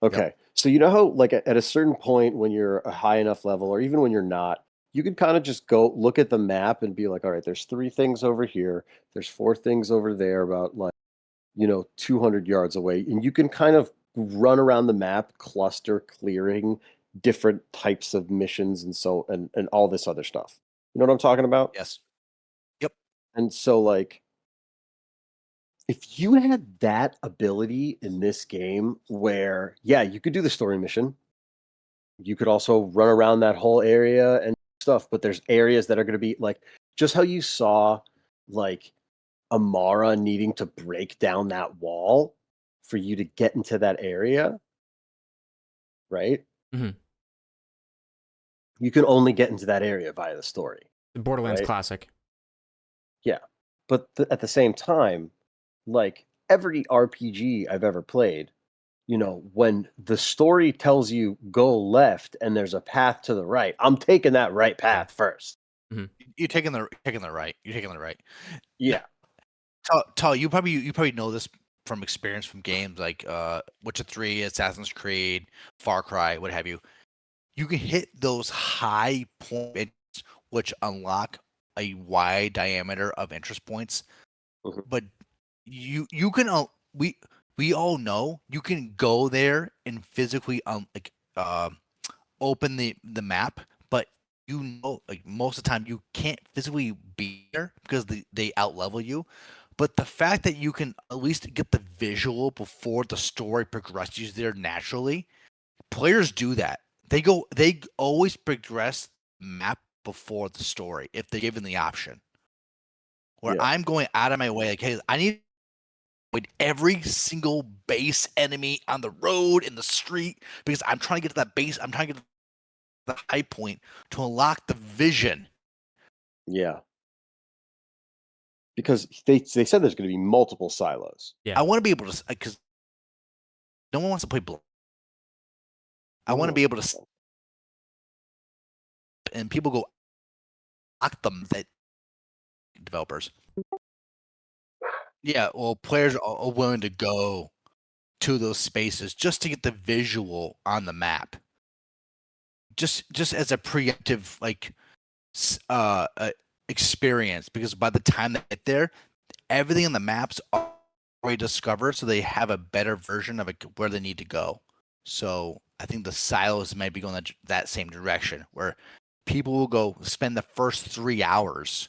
S1: Okay. So you know how like at a certain point when you're a high enough level or even when you're not, you could kind of just go look at the map and be like, all right, there's 3 things over here, there's 4 things over there about like, 200 yards away, and you can kind of run around the map cluster clearing different types of missions and all this other stuff. You know what I'm talking about?
S2: Yes. Yep.
S1: And so like if you had that ability in this game where yeah, you could do the story mission, you could also run around that whole area and stuff, but there's areas that are going to be like just how you saw like Amara needing to break down that wall for you to get into that area, right?
S3: Mhm.
S1: You can only get into that area via the story.
S3: The Borderlands
S1: Right.
S3: classic.
S1: Yeah. But at the same time, like every RPG I've ever played, when the story tells you go left and there's a path to the right, I'm taking that right path first.
S2: You're taking the right. You're taking the right.
S1: Yeah.
S2: Tal, you probably know this from experience from games like Witcher 3, Assassin's Creed, Far Cry, what have you. You can hit those high points which unlock a wide diameter of interest points.
S1: Mhm.
S2: But you can we all know you can go there and physically open the map, but like most of the time you can't physically be there because they out level you. But the fact that you can at least get the visual before the story progresses there naturally, players do that. They always progress map before the story if they're given the option. Where
S1: Yeah.
S2: I'm going out of my way, like, hey, I need with every single base enemy on the road, in the street, because I'm trying to get to that base. I'm trying to get to the high point to unlock the vision.
S1: Yeah. Because they said there's going to be multiple silos.
S3: Yeah.
S2: I want to be able to, because no one wants to play Blood. I want to be able to, and people go, lock them, that developers. Yeah, well, players are willing to go to those spaces just to get the visual on the map. Just as a preemptive, like, experience, because by the time they get there, everything on the maps already discovered, so they have a better version of it, where they need to go. So I think the silos might be going that same direction, where people will go spend the first 3 hours,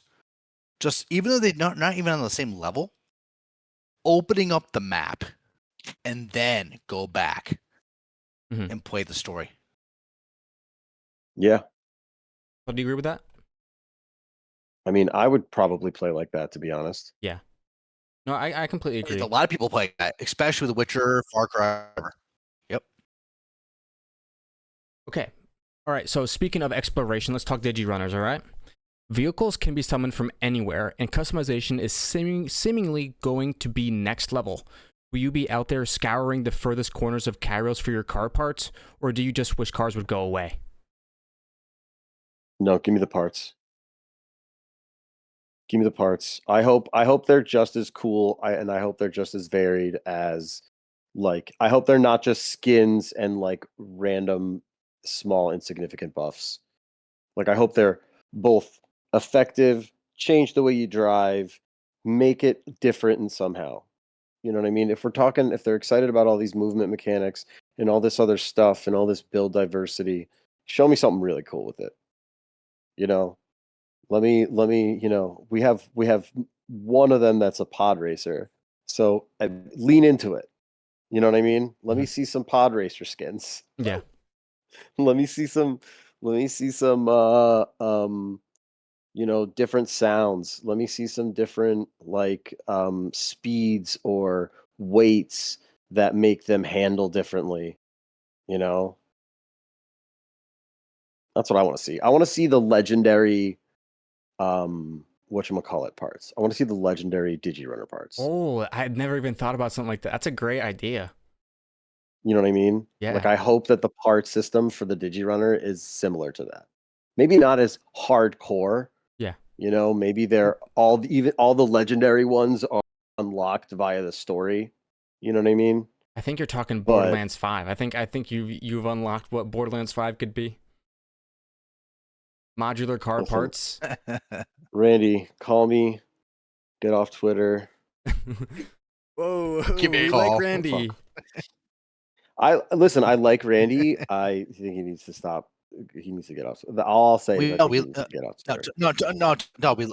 S2: just even though they're not even on the same level, opening up the map, and then go back and play the story.
S1: Yeah.
S3: So do you agree with that?
S1: I mean, I would probably play like that, to be honest.
S3: Yeah. No, I completely agree.
S2: A lot of people play that, especially The Witcher, Far Cry. Yep.
S3: Okay. All right. So speaking of exploration, let's talk digirunners. All right. Vehicles can be summoned from anywhere, and customization is seemingly going to be next level. Will you be out there scouring the furthest corners of Kairos for your car parts, or do you just wish cars would go away?
S1: No, give me the parts. Give me the parts. I hope they're just as cool. I hope they're just as varied as, like, I hope they're not just skins and like random small insignificant buffs. Like, I hope they're both effective, change the way you drive, make it different and somehow. You know what I mean? If they're excited about all these movement mechanics and all this other stuff and all this build diversity, show me something really cool with it. You know, let me, we have one of them that's a pod racer. So I lean into it. You know what I mean? Let me see some pod racer skins.
S3: Yeah.
S1: let me see some different sounds. Let me see some different, like, speeds or weights that make them handle differently. That's what I want to see. I want to see the legendary whatchamacallit parts. I want to see the legendary Digirunner parts.
S3: Oh, I had never even thought about something like that. That's a great idea.
S1: You know what I mean?
S3: Yeah.
S1: Like, I hope that the part system for the Digirunner is similar to that. Maybe not as hardcore.
S3: Yeah.
S1: Maybe they're all the legendary ones are unlocked via the story. You know what I mean?
S3: I think you're talking Borderlands 5. I think you've unlocked what Borderlands 5 could be. Modular car parts.
S1: Randy, call me. Get off Twitter.
S3: Whoa,
S2: Give me a
S3: we
S2: call.
S3: like Randy.
S1: I like Randy. I think he needs to stop. He needs to get off. All I'll say is I think he needs to get off Twitter.
S2: No.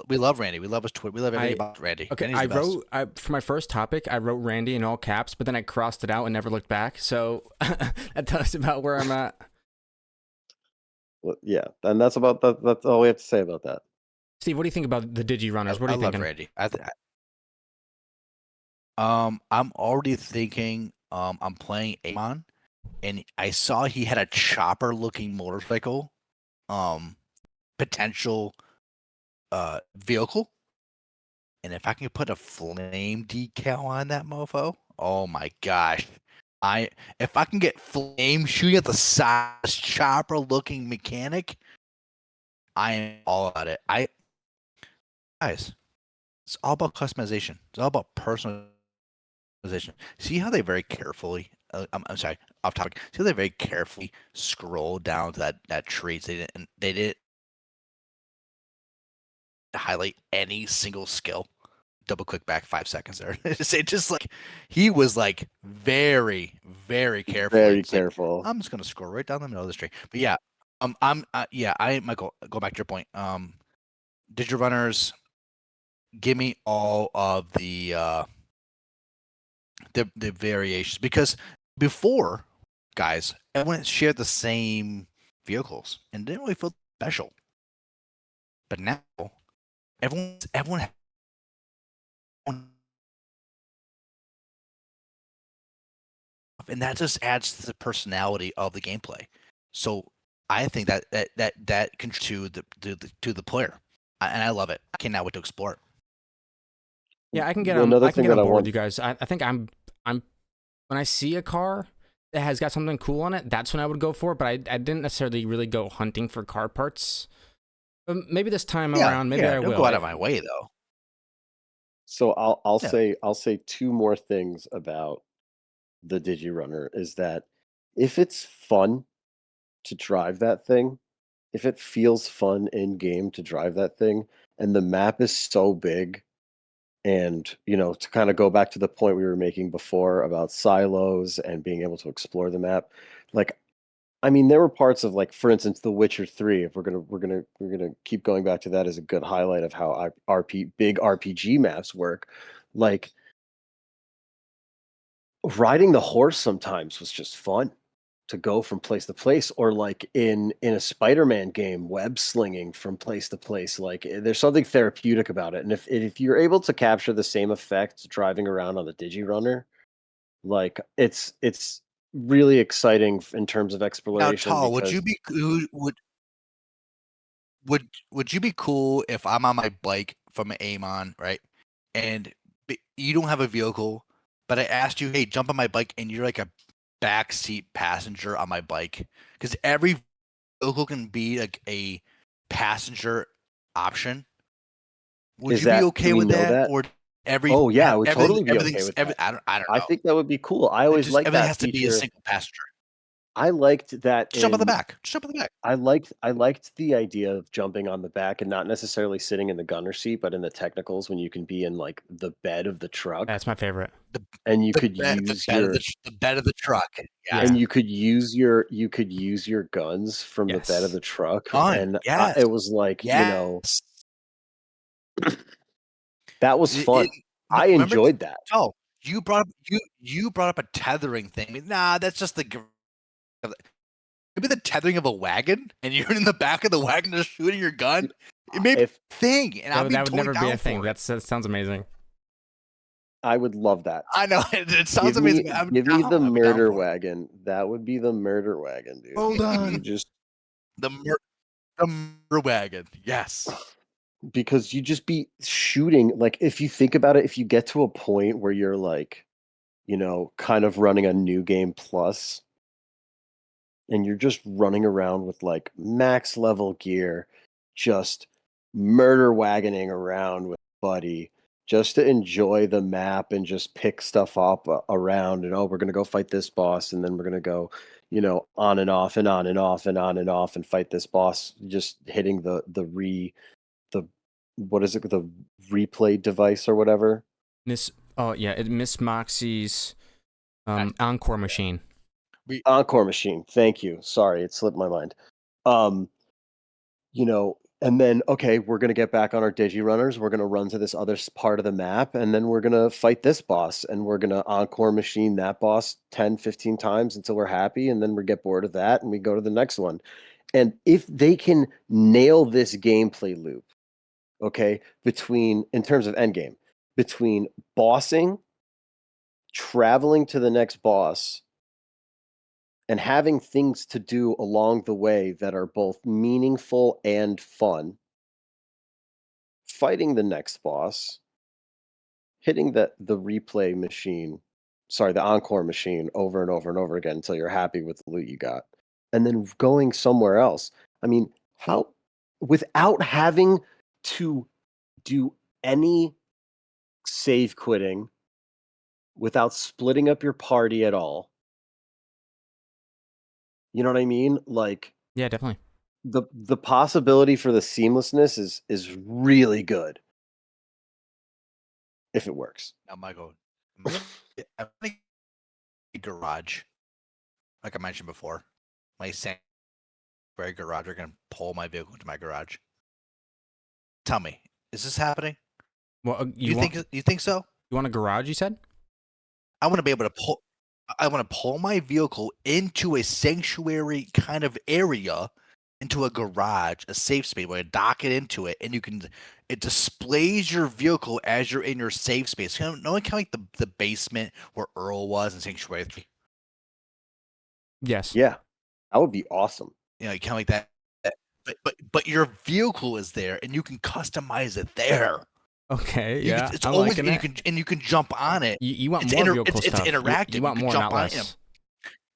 S2: We love Randy. We love his Twitter. We love everything about Randy.
S3: Okay, I wrote for my first topic. I wrote Randy in all caps, but then I crossed it out and never looked back. So that tells us about where I'm at.
S1: Well, yeah, and that's about that. That's all we have to say about that.
S3: Steve, what do you think about the Digirunners? What are you thinking?
S2: I love Randy. I'm already thinking. I'm playing Amon, and I saw he had a chopper-looking motorcycle, potential, vehicle, and if I can put a flame decal on that mofo, oh my gosh! If I can get flame shooting at the side, chopper-looking mechanic, I am all about it. Guys, it's all about customization. It's all about personalization. See how they very carefully. I'm sorry, off topic. See how they very carefully scroll down to that traits. They didn't highlight any single skill. Double click back 5 seconds there. It just like he was like very, very careful.
S1: Very careful.
S2: Like, I'm just gonna scroll right down the middle of the string. But yeah, Michael, go back to your point. Digirunners, give me all of the variations, because before, guys, everyone shared the same vehicles and didn't really feel special. But now everyone and that just adds to the personality of the gameplay. So I think that contributes to the player, and I love it. I cannot wait to explore it.
S3: Yeah, I can get
S1: Another
S3: I can
S1: thing
S3: get
S1: that
S3: on
S1: I
S3: board
S1: want,
S3: with you guys. I think I'm when I see a car that has got something cool on it, that's when I would go for it. But I didn't necessarily really go hunting for car parts. But maybe this time around, maybe I
S2: don't
S3: will.
S2: go out of my way though.
S1: so I'll
S2: Yeah.
S1: say two more things about the DigiRunner is that if it's fun to drive that thing, if it feels fun in game to drive that thing, and the map is so big, and to kind of go back to the point we were making before about silos and being able to explore the map, like I mean, there were parts of, like, for instance, The Witcher 3, if we're gonna keep going back to that as a good highlight of how big RPG maps work. Like, riding the horse sometimes was just fun to go from place to place, or like in a Spider-Man game, web slinging from place to place. Like, there's something therapeutic about it. And if you're able to capture the same effect driving around on the DigiRunner, like it's really exciting in terms of
S2: Now,
S1: exploration
S2: Tall, would you
S1: because
S2: be would you be cool if I'm on my bike from Amon, right? And you don't have a vehicle, but I asked you, hey, jump on my bike, and you're like a backseat passenger on my bike, because every vehicle can be like a passenger option. Would
S1: is
S2: you be
S1: that do
S2: okay
S1: we
S2: with
S1: know
S2: that,
S1: that?
S2: or
S1: Oh yeah, I would
S2: everything
S1: totally be okay with that.
S2: I don't
S1: I
S2: know.
S1: think that would be cool. I
S2: It
S1: always
S2: just
S1: liked
S2: everything
S1: that
S2: has to be a
S1: feature.
S2: single passenger.
S1: I liked that
S2: Just jump on the
S1: in
S2: back. Just jump on the back.
S1: I liked the idea of jumping on the back and not necessarily sitting in the gunner seat, but in the technicals when you can be in like the bed of the truck
S3: That's my favorite.
S2: The
S1: and you could
S2: the
S1: use
S2: bed of
S1: your
S2: the bed of the truck.
S3: Yeah.
S1: and
S2: Yes.
S1: you could use your guns from the bed of
S3: Yes.
S1: the truck.
S2: Fun.
S1: And
S2: Yes.
S1: it was like,
S2: Yes.
S1: that was fun. I
S2: Remember,
S1: enjoyed that.
S2: oh, you brought up a tethering thing. I mean, nah, that's just maybe the tethering of a wagon, and you're in the back of the wagon just shooting your gun. It may be
S1: If
S2: a thing, and I'd be
S3: That would
S2: totally
S3: never be
S2: down
S3: a thing.
S2: for it.
S3: That sounds amazing.
S1: I would love that.
S2: I know it sounds
S1: Give me
S2: amazing. But I'm
S1: give me the
S2: down. I'd be down
S1: murder
S2: for it.
S1: wagon. That would be the murder wagon, dude.
S3: Hold
S1: You
S3: on.
S1: just
S2: The murder wagon. Yes.
S1: because you just be shooting. Like, if you think about it, if you get to a point where you're like, kind of running a new game plus, and you're just running around with like max level gear, just murder wagoning around with buddy, just to enjoy the map and just pick stuff up around. And, oh, we're gonna go fight this boss, and then we're gonna go, on and off and on and off and on and off and fight this boss. Just hitting the what is it, the replay device or whatever.
S3: Miss Moxie's
S2: Yes.
S3: Encore machine.
S1: Encore machine. Thank you. Sorry, it slipped my mind. Um, and then, okay, we're gonna get back on our DigiRunners. We're gonna run to this other part of the map, and then we're gonna fight this boss, and we're gonna encore machine that boss 10, 15 times until we're happy, and then we get bored of that, and we go to the next one. And if they can nail this gameplay loop, okay, in terms of endgame, between bossing, traveling to the next boss, and having things to do along the way that are both meaningful and fun, fighting the next boss, hitting the replay machine, sorry, the encore machine over and over and over again until you're happy with the loot you got, and then going somewhere else. I mean, how without having to do any save quitting, without splitting up your party at all. You know what I mean? Like,
S3: Yeah, definitely.
S1: the possibility for the seamlessness is really good if it works.
S2: Now, Michael, I'm in a garage, like I mentioned before. My sanctuary garage are going to pull my vehicle into my garage. Tell me, is this happening?
S3: Well,
S2: You think so?
S3: You want a garage? You said.
S2: I want to be able to pull. I want to pull my vehicle into a sanctuary kind of area, into a garage, a safe space where I dock it into it, and it displays your vehicle as you're in your safe space. You know, kind of like the basement where Earl was in Sanctuary 3.
S3: Yes.
S1: Yeah, that would be awesome.
S2: You know, kind of like that. But your vehicle is there, and you can customize it there.
S3: Okay.
S2: You
S3: Yeah.
S2: can, it's
S3: I'm
S2: always
S3: liking it.
S2: you can jump on it.
S3: You want
S2: It's
S3: more vehicle
S2: it's
S3: stuff.
S2: interactive.
S3: You want
S2: can
S3: more,
S2: jump
S3: not
S2: on it.
S3: less.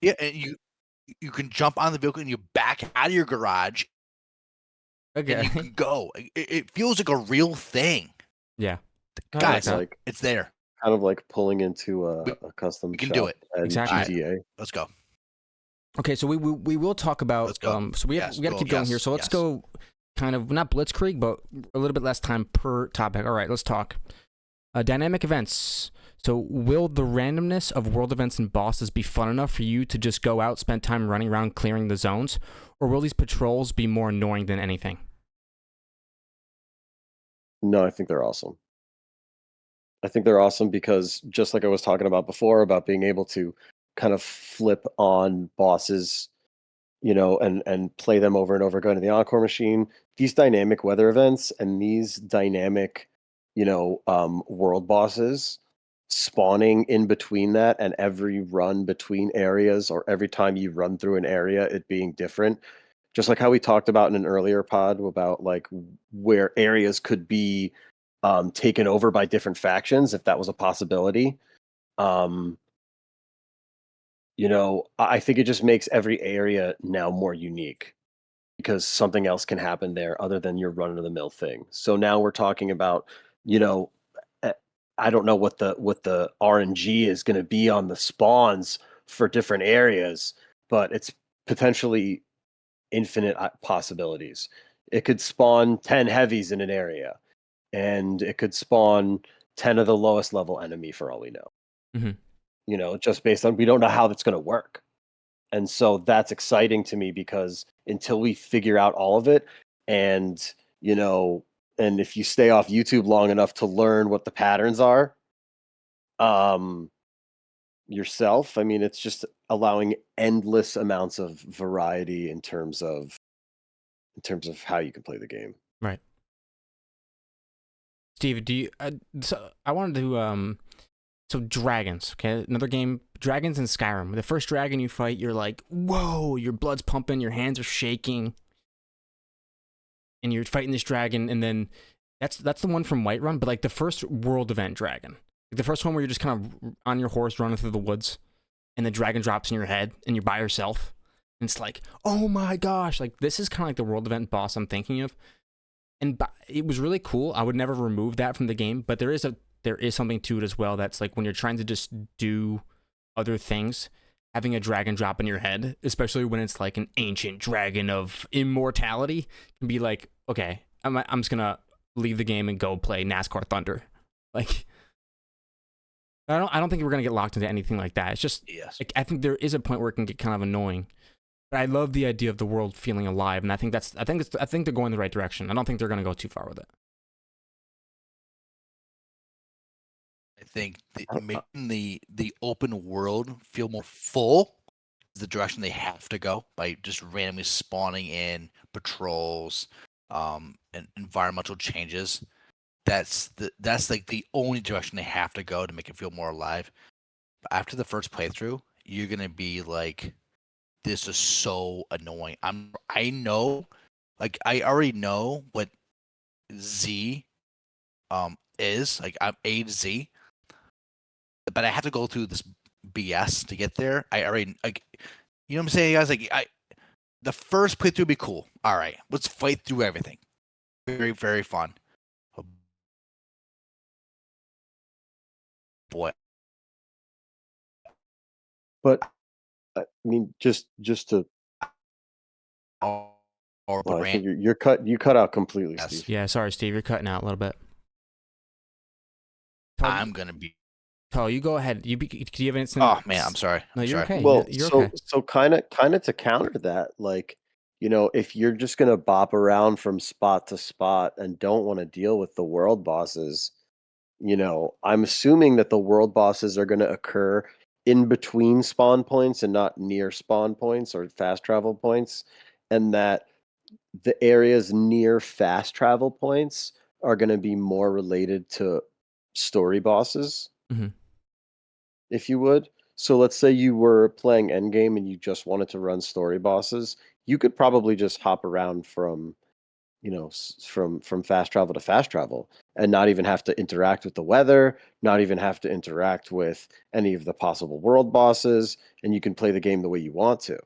S2: Yeah, and you can jump on the vehicle and you back out of your garage and you
S3: Okay.
S2: can go. It feels like a real thing.
S3: Yeah. I like
S2: Guys,
S3: that.
S1: Like
S2: it's there.
S1: kind of like pulling into
S2: We-
S1: a custom
S2: we can
S1: shop
S2: do it.
S1: and
S3: Exactly.
S1: GTA.
S2: Let's go.
S3: Okay, so we will talk about.
S2: Let's go.
S3: So we got to keep going here. So let's go, kind of not blitzkrieg, but a little bit less time per topic. All right, let's talk. Dynamic events. So will the randomness of world events and bosses be fun enough for you to just go out, spend time running around clearing the zones, or will these patrols be more annoying than anything?
S1: No, I think they're awesome. I think they're awesome because just like I was talking about before, about being able to kind of flip on bosses, and play them over and over, going to the encore machine. These dynamic weather events and these dynamic, world bosses spawning in between that, and every run between areas or every time you run through an area, it being different. Just like how we talked about in an earlier pod about like where areas could be taken over by different factions if that was a possibility. Um, I think it just makes every area now more unique because something else can happen there other than your run of the mill thing. So now we're talking about, you know, eh, I don't know what the RNG is going to be on the spawns for different areas, but it's potentially infinite possibilities. It could spawn 10 heavies in an area, and it could spawn 10 of the lowest level enemy for all we know.
S3: Mm-hmm.
S1: Just based on we don't know how that's going to work. And so that's exciting to me because until we figure out all of it, and and if you stay off YouTube long enough to learn what the patterns are, yourself, I mean, it's just allowing endless amounts of variety in terms of how you can play the game.
S3: Right. Steve, do you? So I wanted to So dragons, okay, another game. Dragons in Skyrim. The first dragon you fight, you're like, whoa, your blood's pumping, your hands are shaking, and you're fighting this dragon, and then that's the one from Whiterun, but like the first world event dragon, like the first one where you're just kind of on your horse running through the woods, and the dragon drops in your head, and you're by yourself, and it's like, oh my gosh, like this is kind of like the world event boss I'm thinking of, and it was really cool. I would never remove that from the game, but there is something to it as well. That's like when you're trying to just do other things, having a dragon drop in your head, especially when it's like an ancient dragon of immortality, can be like, okay, I'm just gonna leave the game and go play NASCAR Thunder. Like, I don't think we're gonna get locked into anything like that. It's just, like, I think there is a point where it can get kind of annoying. But I love the idea of the world feeling alive, and I think they're going the right direction. I don't think they're gonna go too far with it.
S2: I think making the open world feel more full is the direction they have to go by just randomly spawning in patrols, and environmental changes. That's like the only direction they have to go to make it feel more alive. But after the first playthrough, you're gonna be like, this is so annoying. I know, like I already know what Z is. Like I'm A to Z, but I have to go through this BS to get there. I already like, you know what I'm saying, guys? Like the first playthrough would be cool. All right, let's fight through everything. Very, very fun. Oh, boy.
S1: But I mean, just to,
S2: Or
S1: well, I think you cut out completely,
S2: Yes.
S1: Steve.
S3: Yeah, sorry, Steve, you're cutting out a little bit.
S2: I'm gonna be.
S3: Paul, you go ahead. Do you have an instant?
S2: Oh man, I'm sorry.
S3: No, you're okay.
S1: Well,
S3: You're
S1: so
S3: okay.
S1: so kind of to counter that, like, if you're just gonna bop around from spot to spot and don't want to deal with the world bosses, I'm assuming that the world bosses are going to occur in between spawn points and not near spawn points or fast travel points, and that the areas near fast travel points are going to be more related to story bosses,
S3: Mhm.
S1: if you would. So let's say you were playing endgame and you just wanted to run story bosses, you could probably just hop around from from fast travel to fast travel and not even have to interact with the weather, not even have to interact with any of the possible world bosses, and you can play the game the way you want to.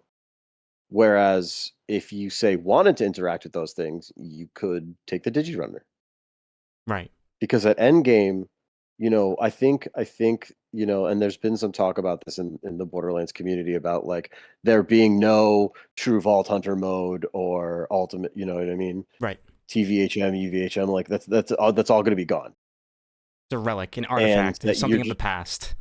S1: Whereas if you say wanted to interact with those things, you could take the Digirunner.
S3: Right.
S1: Because at endgame, I think, and there's been some talk about this in the Borderlands community about like there being no true Vault Hunter mode or ultimate, you know what I mean?
S3: Right.
S1: TVHM, UVHM, like that's all going to be gone,
S3: It's a relic, an
S1: and
S3: artifact,
S1: that
S3: something of the past.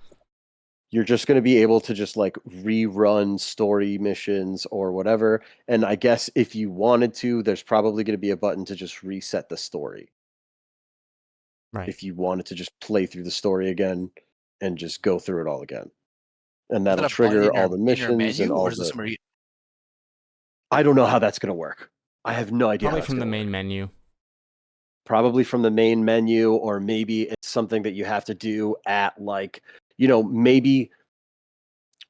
S1: you're just going to be able to just like rerun story missions or whatever. And I guess if you wanted to, there's probably going to be a button to just reset the story
S3: Right.
S1: if you wanted to just play through the story again and just go through it all again, and
S2: Is
S1: that'll
S2: that a button
S1: trigger all the
S2: in your
S1: missions and
S2: menu, or
S1: all
S2: is this
S1: the.
S2: somewhere you,
S1: I don't know how that's going to work. I have no idea how
S3: Probably
S1: that's
S3: from the
S1: going to
S3: main
S1: work.
S3: menu.
S1: Probably from the main menu, or maybe it's something that you have to do at like, maybe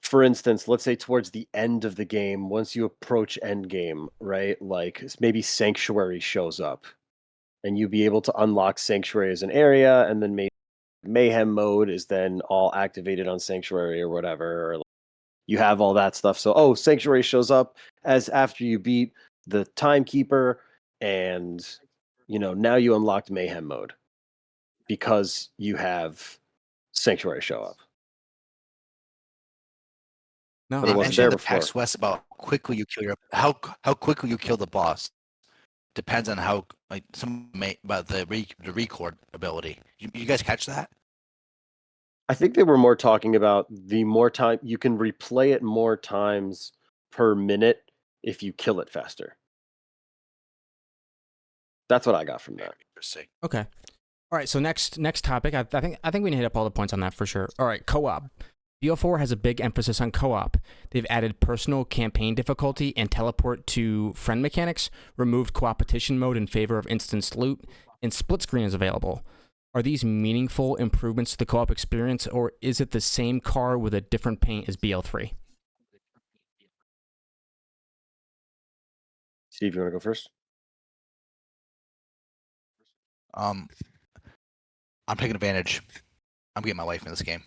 S1: for instance, let's say towards the end of the game, once you approach end game, right? Like maybe Sanctuary shows up and you'll be able to unlock Sanctuary as an area, and then maybe Mayhem mode is then all activated on Sanctuary or whatever. Or like, you have all that stuff. So, Sanctuary shows up as after you beat the Timekeeper, and now you unlocked Mayhem mode because you have Sanctuary show up.
S3: No,
S1: But it
S2: they
S1: wasn't
S2: mentioned
S1: there
S2: in the
S1: before.
S2: PAX West about quickly you kill how quickly you kill the boss depends on how like about the record ability. You guys catch that?
S1: I think they were more talking about the more time you can replay it more times per minute if you kill it faster. That's what I got from that.
S2: Interesting.
S3: okay. All right, so next topic. I think we can hit up all the points on that for sure. All right, co-op. BO4 has a big emphasis on co-op. They've added personal campaign difficulty and teleport to friend mechanics, removed co-opetition mode in favor of instanced loot, and split screen is available. Are these meaningful improvements to the co-op experience, or is it the same car with a different paint as BL3?
S1: Steve, you want to go first?
S2: I'm taking advantage. I'm getting my wife in this game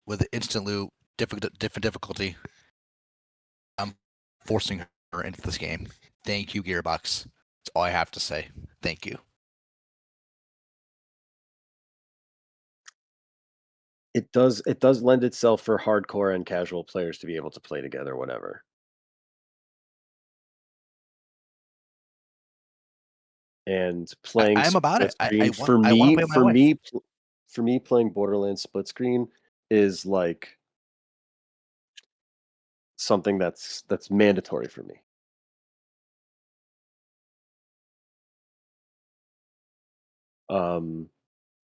S2: with instant loot, different difficulty. I'm forcing her into this game. Thank you, Gearbox. That's all I have to say. Thank you.
S1: It does lend itself for hardcore and casual players to be able to play together whenever. And playing
S2: I'm about
S1: split
S2: it. I
S1: screen
S2: want
S1: for
S2: I want to
S1: me
S2: play with my
S1: for
S2: wife.
S1: me for me playing Borderlands split screen is like something that's mandatory for me.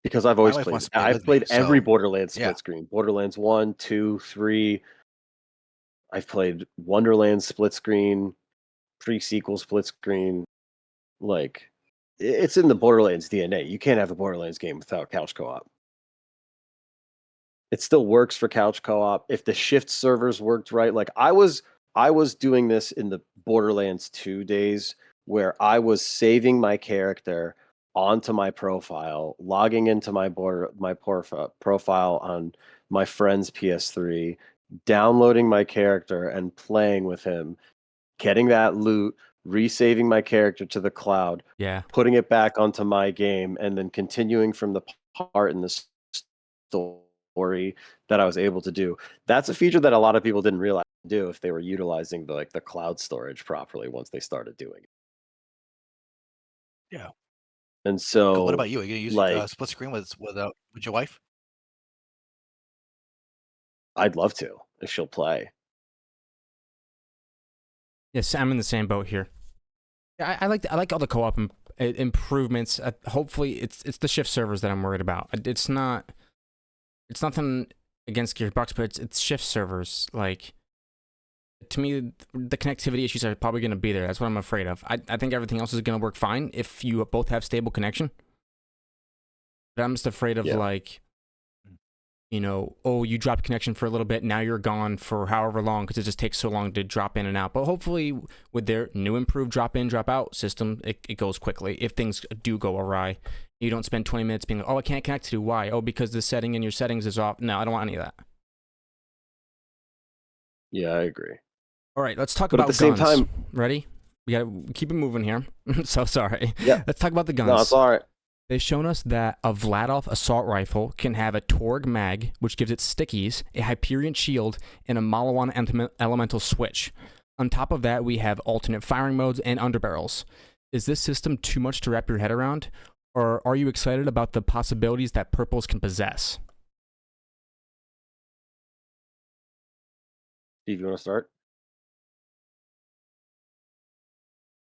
S1: Because I've
S2: My
S1: always
S2: wife wants
S1: played
S2: to play
S1: I've
S2: with me,
S1: played every
S2: so
S1: Borderlands
S2: yeah.
S1: split screen. Borderlands 1, 2, 3. I've played Wonderland split screen, pre-sequel split screen. Like it's in the Borderlands DNA. You can't have a Borderlands game without couch co-op. It still works for couch co-op if the shift servers worked right. Like I was doing this in the Borderlands 2 days where I was saving my character onto my profile, logging into profile on my friend's PS3, downloading my character and playing with him, getting that loot, resaving my character to the cloud,
S3: Yeah.
S1: putting it back onto my game, and then continuing from the part in the story that I was able to do. That's a feature that a lot of people didn't realize to do if they were utilizing the cloud storage properly once they started doing it.
S2: Yeah.
S1: And
S2: What
S1: so,
S2: about you? Are you gonna use
S1: like,
S2: split screen with your wife?
S1: I'd love to if she'll play.
S3: Yes, I'm in the same boat here. I like all the co-op improvements. Hopefully, it's the shift servers that I'm worried about. It's nothing against Gearbox, but it's shift servers. Like, to me, the connectivity issues are probably going to be there. That's what I'm afraid of. I think everything else is going to work fine if you both have stable connection. But I'm just afraid of like, you know, oh, you dropped connection for a little bit, now you're gone for however long because it just takes so long to drop in and out. But hopefully with their new improved drop in, drop out system, it goes quickly. If things do go awry, you don't spend 20 minutes being like, oh, I can't connect to. Why? Oh, because the setting in your settings is off. No, I don't want any of that.
S1: Yeah, I agree.
S3: All right, let's talk
S1: But
S3: about
S1: at the same
S3: guns.
S1: time,
S3: Ready? We got to keep it moving here. So sorry.
S1: Yeah.
S3: Let's talk about the guns.
S1: No, it's all right.
S3: They've shown us that a Vladov assault rifle can have a Torg mag, which gives it stickies, a Hyperion shield, and a Malawan elemental switch. On top of that, we have alternate firing modes and underbarrels. Is this system too much to wrap your head around, or are you excited about the possibilities that purples can possess?
S1: Steve, you want to start?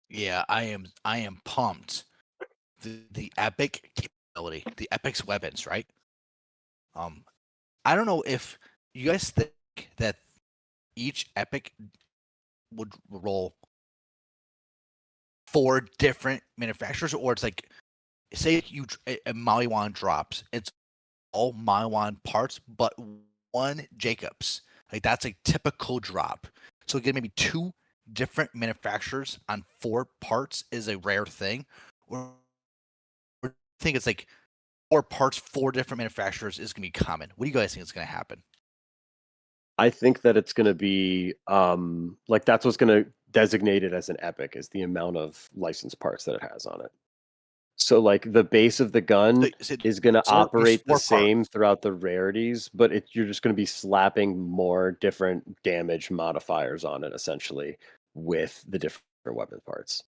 S2: Yeah, I am pumped. The epic capability, the epic's weapons, right? I don't know if you guys think that each epic would roll 4 different manufacturers, or it's like, say a Maliwan drops, it's all Maliwan parts, but 1 Jacobs. Like, that's a typical drop. So get maybe 2 different manufacturers on 4 parts is a rare thing. Or I think it's like 4 parts, 4 different manufacturers is gonna be common. What do you guys think is gonna happen?
S1: I think that it's going to be like that's what's going to designate it as an epic is the amount of licensed parts that it has on it. So like the base of the gun is going to operate the same throughout the rarities, but you're just going to be slapping more different damage modifiers on it essentially with the different weapon parts.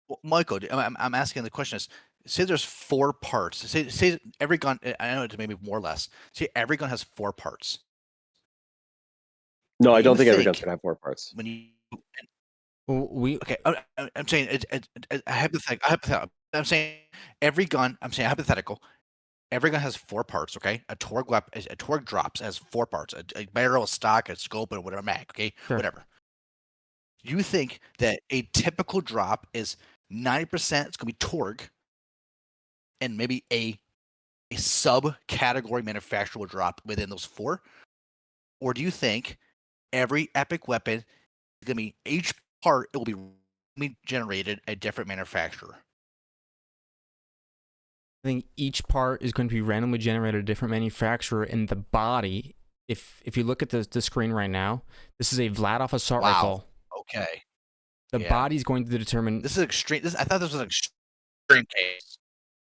S2: Well, Michael, I'm asking the question is, say there's 4 parts. Say every gun, I know it's maybe more or less. Say every gun has 4 parts.
S1: No, I don't think every gun's going to have 4 parts.
S2: When you
S3: Okay,
S2: I'm saying a hypothetical. I'm saying every gun. I'm saying hypothetical. Every gun has 4 parts. Okay, a Torg drops has 4 parts. A barrel, a stock, a scope, and whatever mag. Okay,
S3: sure.
S2: whatever. You think that a typical drop is 90%? It's gonna be Torg, and maybe a subcategory manufacturer will drop within those 4, or do you think every epic weapon is gonna be each part? It will be generated a different manufacturer.
S3: I think each part is going to be randomly generated a different manufacturer in the body. If you look at the screen right now, this is a Vladov assault rifle.
S2: Okay.
S3: The body is going to determine.
S2: This is extreme. I thought this was an extreme case.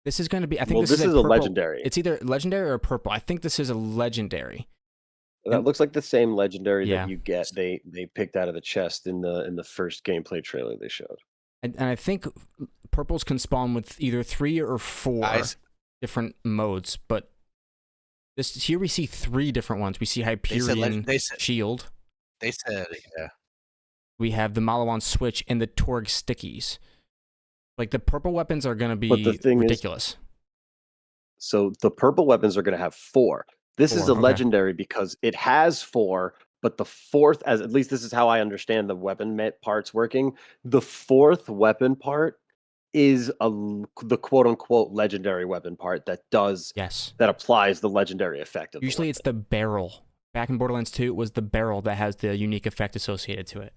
S3: This is going to be. I think
S1: this is a legendary.
S3: It's either legendary or purple. I think this is a legendary.
S1: That looks like the same legendary that you get. They picked out of the chest in the first gameplay trailer they showed. And
S3: I think purples can spawn with either 3 or 4 different modes, but here we see 3 different ones. We see Hyperion shield.
S2: They said, yeah.
S3: We have the Malawan switch and the Torg stickies. Like, the purple weapons are going to be ridiculous.
S1: So the purple weapons are going to have 4. This is a legendary because it has 4, but the 4th, at least this is how I understand the weapon parts working. The 4th weapon part is the quote unquote legendary weapon part that applies the legendary effect of
S3: usually it's the barrel. Back in Borderlands 2, it was the barrel that has the unique effect associated to it.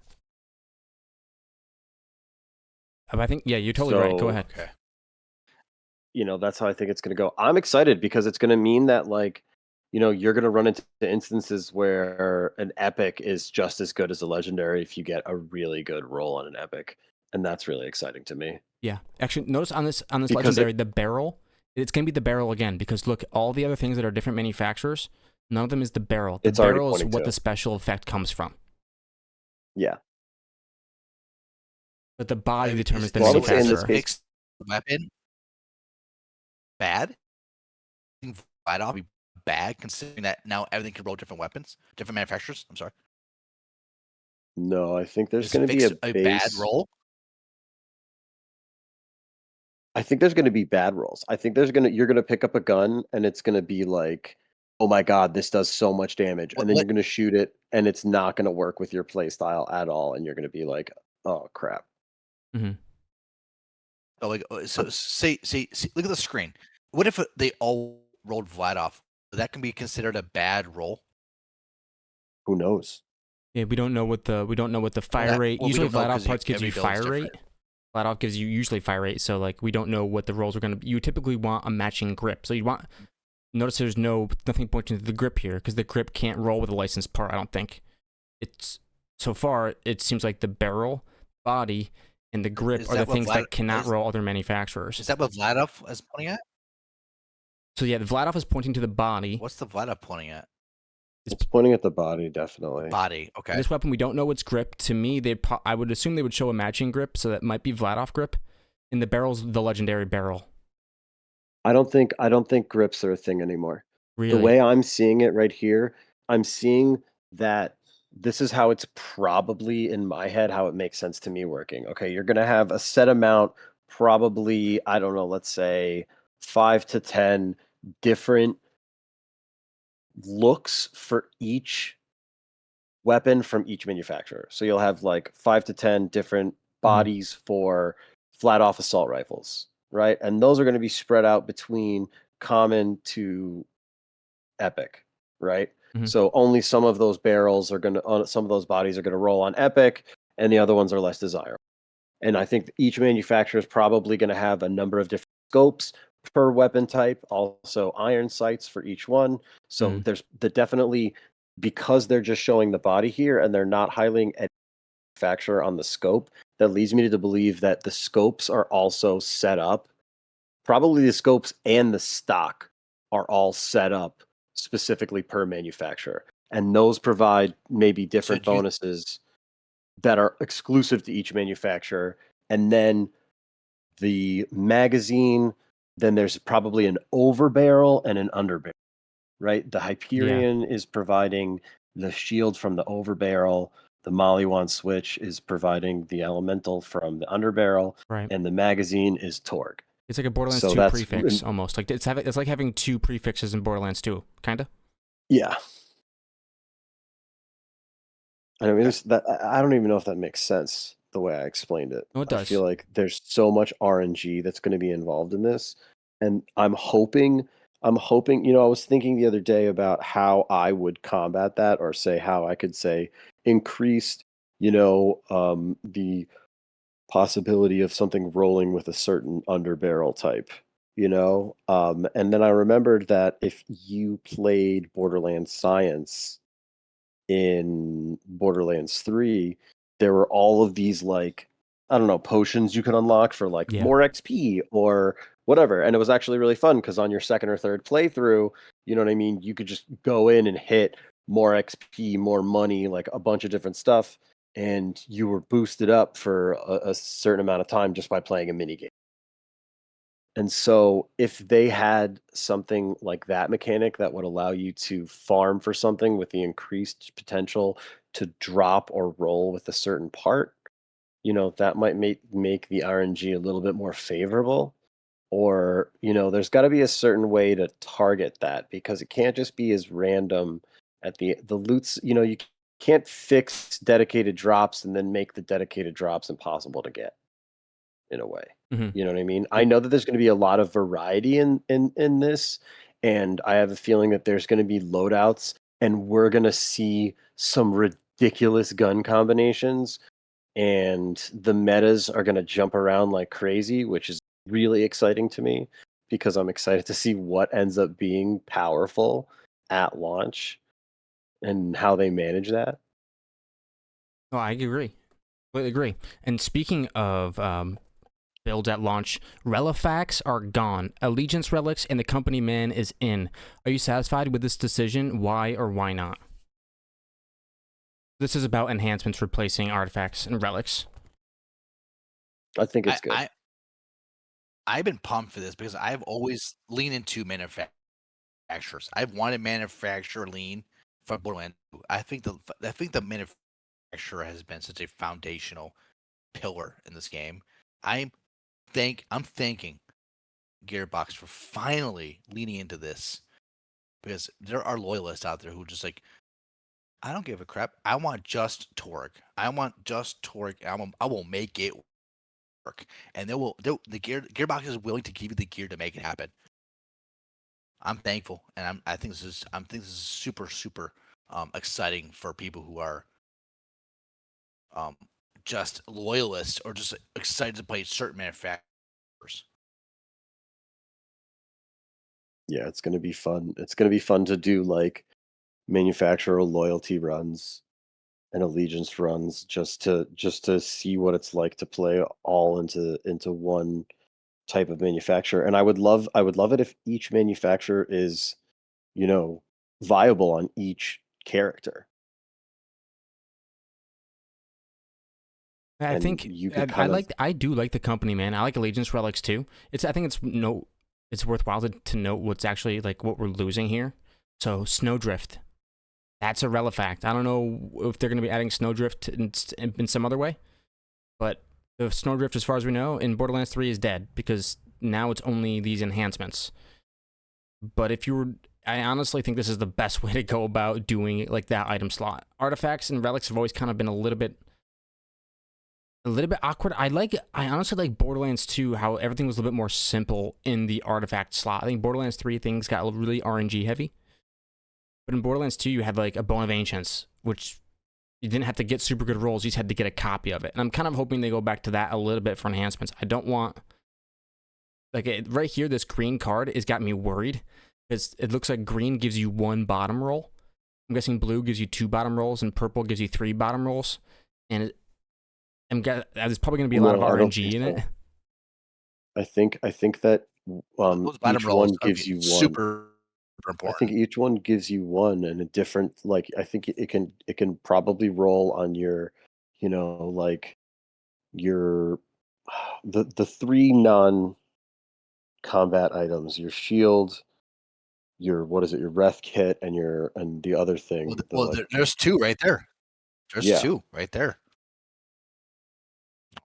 S3: I think, yeah, you're totally right. Go ahead.
S2: Okay.
S1: You know, that's how I think it's going to go. I'm excited because it's going to mean that, like, you know, you're going to run into instances where an epic is just as good as a legendary if you get a really good roll on an epic. And that's really exciting to me.
S3: Yeah. Actually, notice on this legendary, the barrel, it's going to be the barrel again, because look, all the other things that are different manufacturers, none of them is the barrel. The barrel is what the special effect comes from.
S1: Yeah.
S3: But the body determines the manufacturer.
S2: Makes weapon bad? Fight off be bad, considering that now everything can roll different weapons, different manufacturers. I'm sorry.
S1: No, I think there's going to be a
S2: bad roll.
S1: I think there's gonna be bad rolls. I think you're gonna pick up a gun and it's gonna be like, "Oh my god, this does so much damage," and then
S2: What
S1: you're gonna shoot it and it's not gonna work with your play style at all, and you're gonna be like, "Oh crap."
S3: Hmm.
S2: so like so see look at the screen. What if they all rolled Vladoff? That can be considered a bad roll.
S1: Who knows?
S3: Yeah, we don't know what the fire rate.
S2: Well, we
S3: Usually,
S2: don't know
S3: Vladoff
S2: 'cause
S3: parts gives
S2: every
S3: you
S2: build's
S3: fire
S2: different.
S3: rate. Vladoff gives you usually fire rate, so like we don't know what the rolls are gonna be. You typically want a matching grip, so you want. Notice there's nothing pointing to the grip here because the grip can't roll with a licensed part. I don't think. It's so far. It seems like the barrel, body, and the grip
S2: Is
S3: are the
S2: that what
S3: things that cannot
S2: is
S3: roll other manufacturers.
S2: is that what Vladoff is pointing at?
S3: So yeah, the Vladoff is pointing to the body.
S2: What's the Vladoff pointing at?
S1: It's pointing at the body, definitely.
S2: Body. Okay.
S3: This weapon, we don't know its grip. To me, I would assume they would show a matching grip, so that might be Vladoff grip. And the barrel's the legendary barrel.
S1: I don't think grips are a thing anymore.
S3: Really?
S1: The way I'm seeing it right here, I'm seeing that this is how it's probably in my head how it makes sense to me working. Okay, you're gonna have a set amount, probably, I don't know, let's say 5 to 10 different looks for each weapon from each manufacturer. So you'll have like 5 to 10 different bodies for flat off assault rifles, right? And those are going to be spread out between common to epic, right?
S3: Mhm.
S1: So only some of those barrels are going to, some of those bodies are going to roll on epic, and the other ones are less desirable. And I think each manufacturer is probably going to have a number of different scopes per weapon type, also iron sights for each one. So there's definitely, because they're just showing the body here and they're not highlighting any manufacturer on the scope, that leads me to believe that the scopes are also set up. Probably the scopes and the stock are all set up specifically per manufacturer. And those provide maybe different
S2: do you-
S1: bonuses that are exclusive to each manufacturer. And then the magazine, then there's probably an overbarrel and an underbarrel, right? The Hyperion is providing the shield from the overbarrel. The Maliwan switch is providing the elemental from the underbarrel,
S3: Right.
S1: and the magazine is Torg.
S3: It's like a Borderlands
S1: So
S3: 2
S1: that's
S3: prefix almost. Like it's like having 2 prefixes in Borderlands 2, kinda.
S1: Yeah. I mean, I don't even know if that makes sense the way I explained it.
S3: No, it
S1: I
S3: does.
S1: feel like there's so much RNG that's going to be involved in this, and I'm hoping. I was thinking the other day about how I would combat that, or say how I could say increased, the possibility of something rolling with a certain underbarrel type. And then I remembered that if you played Borderlands Science in Borderlands 3, there were all of these, like, I don't know, potions you could unlock for like more XP or whatever. And it was actually really fun because on your second or third playthrough, you know what I mean? You could just go in and hit more XP, more money, like a bunch of different stuff. And you were boosted up for a certain amount of time just by playing a mini game. And so if they had something like that mechanic that would allow you to farm for something with the increased potential to drop or roll with a certain part, that might make the RNG a little bit more favorable. Or, there's got to be a certain way to target that because it can't just be as random at the loots, you can't fix dedicated drops and then make the dedicated drops impossible to get in a way.
S3: Mhm.
S1: You know what I mean? I know that there's going to be a lot of variety in this, and I have a feeling that there's going to be loadouts, and we're going to see some ridiculous gun combinations, and the metas are going to jump around like crazy, which is really exciting to me because I'm excited to see what ends up being powerful at launch and how they manage that.
S3: Oh, I agree. Completely agree. And speaking of builds at launch, Relifax are gone. Allegiance relics and the company man is in. Are you satisfied with this decision? Why or why not? This is about enhancements replacing artifacts and relics.
S1: I think it's good.
S2: I've been pumped for this because I've always leaned into manufacturers. I've wanted manufacturer lean from Borderlands. I think the manufacturer has been such a foundational pillar in this game. I'm thanking Gearbox for finally leaning into this, because there are loyalists out there who just like, I don't give a crap. I want just torque. I want just torque. I will make it work, and Gearbox is willing to give you the gear to make it happen. I'm thankful, and I think this is super super exciting for people who are um, just loyalists or just excited to play certain manufacturers.
S1: Yeah, it's gonna be fun. It's gonna be fun to do like manufacturer loyalty runs and allegiance runs just to see what it's like to play all into one type of manufacturer. And I would love it if each manufacturer is, you know, viable on each character.
S3: I
S1: And
S3: think
S1: you could kind of
S3: I do like the company, man. I like Allegiance Relics too. I think it's worthwhile to note what's actually like what we're losing here. So Snowdrift, that's a Relifact. I don't know if they're going to be adding Snowdrift in some other way, but the Snowdrift, as far as we know, in Borderlands 3 is dead because now it's only these enhancements. But I honestly think this is the best way to go about doing like that item slot. Artifacts and relics have always kind of been a little bit awkward. I honestly like Borderlands 2, how everything was a little bit more simple in the artifact slot. I think Borderlands 3 things got really RNG heavy. But in Borderlands 2, you had like a Bone of Ancients, which you didn't have to get super good rolls, you just had to get a copy of it. And I'm kind of hoping they go back to that a little bit for enhancements. I don't want, right here, this green card has got me worried. Because it looks like green gives you 1 bottom roll. I'm guessing blue gives you 2 bottom rolls, and purple gives you 3 bottom rolls. And there's probably going to be a lot of
S1: no, I don't
S3: RNG
S1: think
S3: in
S1: so.
S3: it.
S1: I think that
S2: Those bottom
S1: each
S2: rolls
S1: one
S2: are
S1: gives you one.
S2: super
S1: I think
S2: important.
S1: each one gives you one and a different, like, I think it can probably roll on your, like your the 3 non-combat items, your shield, your what is it, your ref kit, and the other
S2: Well,
S1: thing,
S2: well, there's 2 right there. There's
S1: yeah.
S2: 2 right there,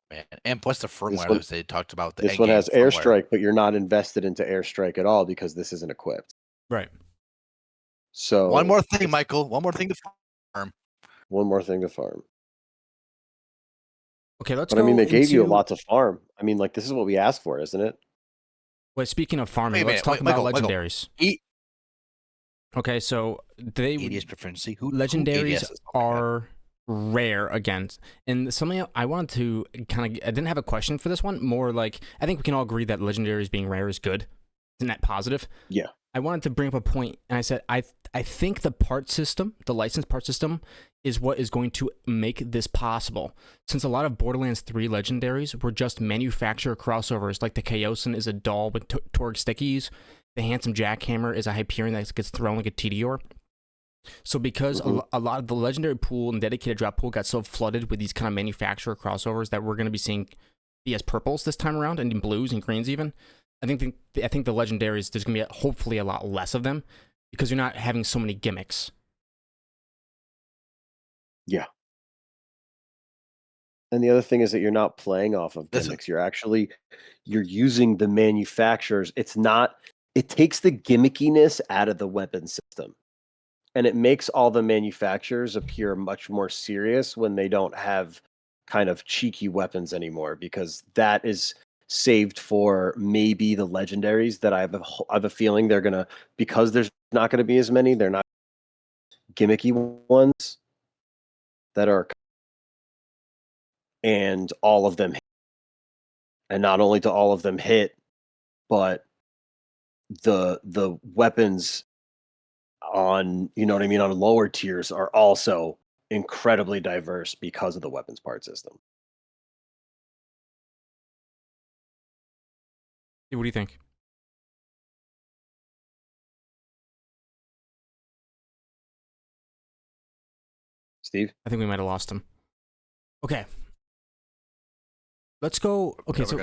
S2: man. And plus the
S1: This
S2: firmware,
S1: one
S2: as they talked about the
S1: this
S2: end
S1: one
S2: game
S1: has
S2: firmware.
S1: airstrike, but you're not invested into airstrike at all because this isn't equipped.
S3: Right.
S2: One
S1: So
S2: more thing, Michael. One more thing to farm.
S1: one more thing to farm.
S3: Okay, let's
S1: But I mean,
S3: go
S1: they gave you a
S3: into.
S1: lot to farm. I mean, like, this is what we asked for, isn't it?
S3: Wait, speaking of
S2: Wait
S3: farming,
S2: a
S3: let's
S2: minute,
S3: talk about
S2: Michael.
S3: legendaries.
S2: E-
S3: Okay, so
S2: ADS preferency. Who
S3: legendaries
S2: ADS is? Oh my God.
S3: are rare again. And something I wanted to kind of, I didn't have a question for this one. More like, I think we can all agree that legendaries being rare is good. Isn't that positive?
S1: Yeah.
S3: I wanted to bring up a point, and I said I think the part system, the licensed part system, is what is going to make this possible. Since a lot of Borderlands 3 legendaries were just manufacturer crossovers, like the Chaosin is a doll with Torg stickies, the Handsome Jackhammer is a Hyperion that gets thrown like a Tediore. So because a lot of the legendary pool and dedicated drop pool got so flooded with these kind of manufacturer crossovers that we're going to be seeing be as purples this time around, and in blues and greens even. I think the legendaries, there's going to be hopefully a lot less of them because you're not having so many gimmicks.
S1: Yeah. And the other thing is that you're not playing off of
S2: Listen,
S1: gimmicks. You're using the manufacturers. It takes the gimmickiness out of the weapon system. And it makes all the manufacturers appear much more serious when they don't have kind of cheeky weapons anymore, because that is saved for maybe the legendaries that I have a feeling they're gonna, because there's not gonna be as many, they're not gimmicky ones that are, and all of them hit. And not only do all of them hit, but the weapons on, you know what I mean, on lower tiers are also incredibly diverse because of the weapons part system.
S3: What do you think?
S1: Steve?
S3: I think we might have lost him. Okay. Let's go. Okay,
S2: Yeah,
S3: so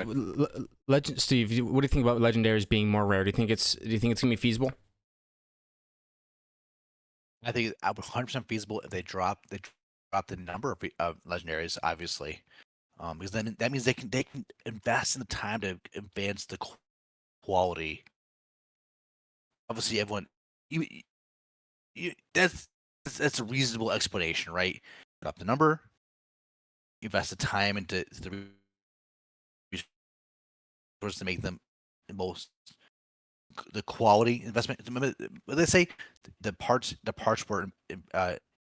S2: we're
S3: Steve, what do you think about legendaries being more rare? Do you think it's gonna be feasible?
S2: I think 100% feasible if they drop the number of legendaries, obviously. Because then that means they can invest in the time to advance the quality. Obviously, everyone that's a reasonable explanation, right? Drop the number, invest the time into the resources to make them the quality investment. Remember, let's say the parts were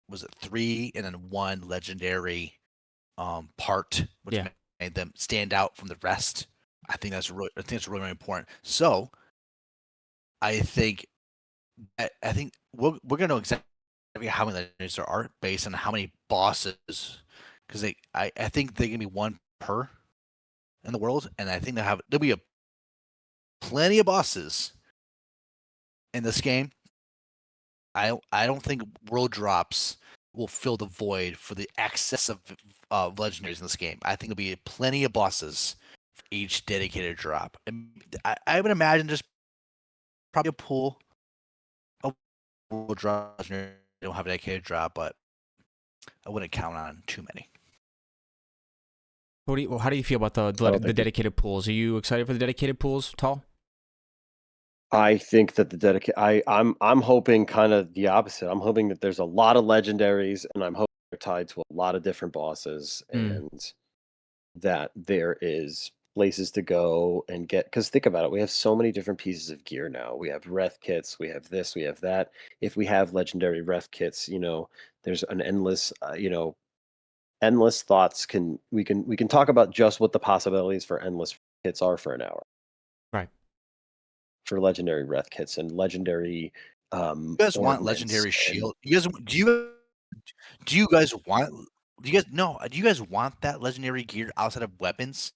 S2: was it 3 and then 1 legendary part, which made them stand out from the rest. I think that's really really important. So I think we're gonna know exactly how many legendaries there are based on how many bosses, because I think they're gonna be 1 per in the world, and I think there'll be plenty of bosses in this game. I don't think world drops will fill the void for the excess of legendaries in this game. I think there'll be plenty of bosses for each dedicated drop. And I would imagine just probably a pool of world drops. Don't have a dedicated drop, but I wouldn't count on too many.
S3: How do you feel about the dedicated pools? Are you excited for the dedicated pools, Tall?
S1: I think that I'm hoping kind of the opposite. I'm hoping that there's a lot of legendaries, and I'm hoping they're tied to a lot of different bosses, and that there is places to go and get. Because think about it, we have so many different pieces of gear now. We have ref kits, we have this, we have that. If we have legendary ref kits, there's an endless, endless thoughts. We can talk about just what the possibilities for endless kits are for an hour.
S3: Right.
S1: For legendary ref kits and legendary
S2: you guys want legendary shield? Do you guys want that legendary gear outside of weapons?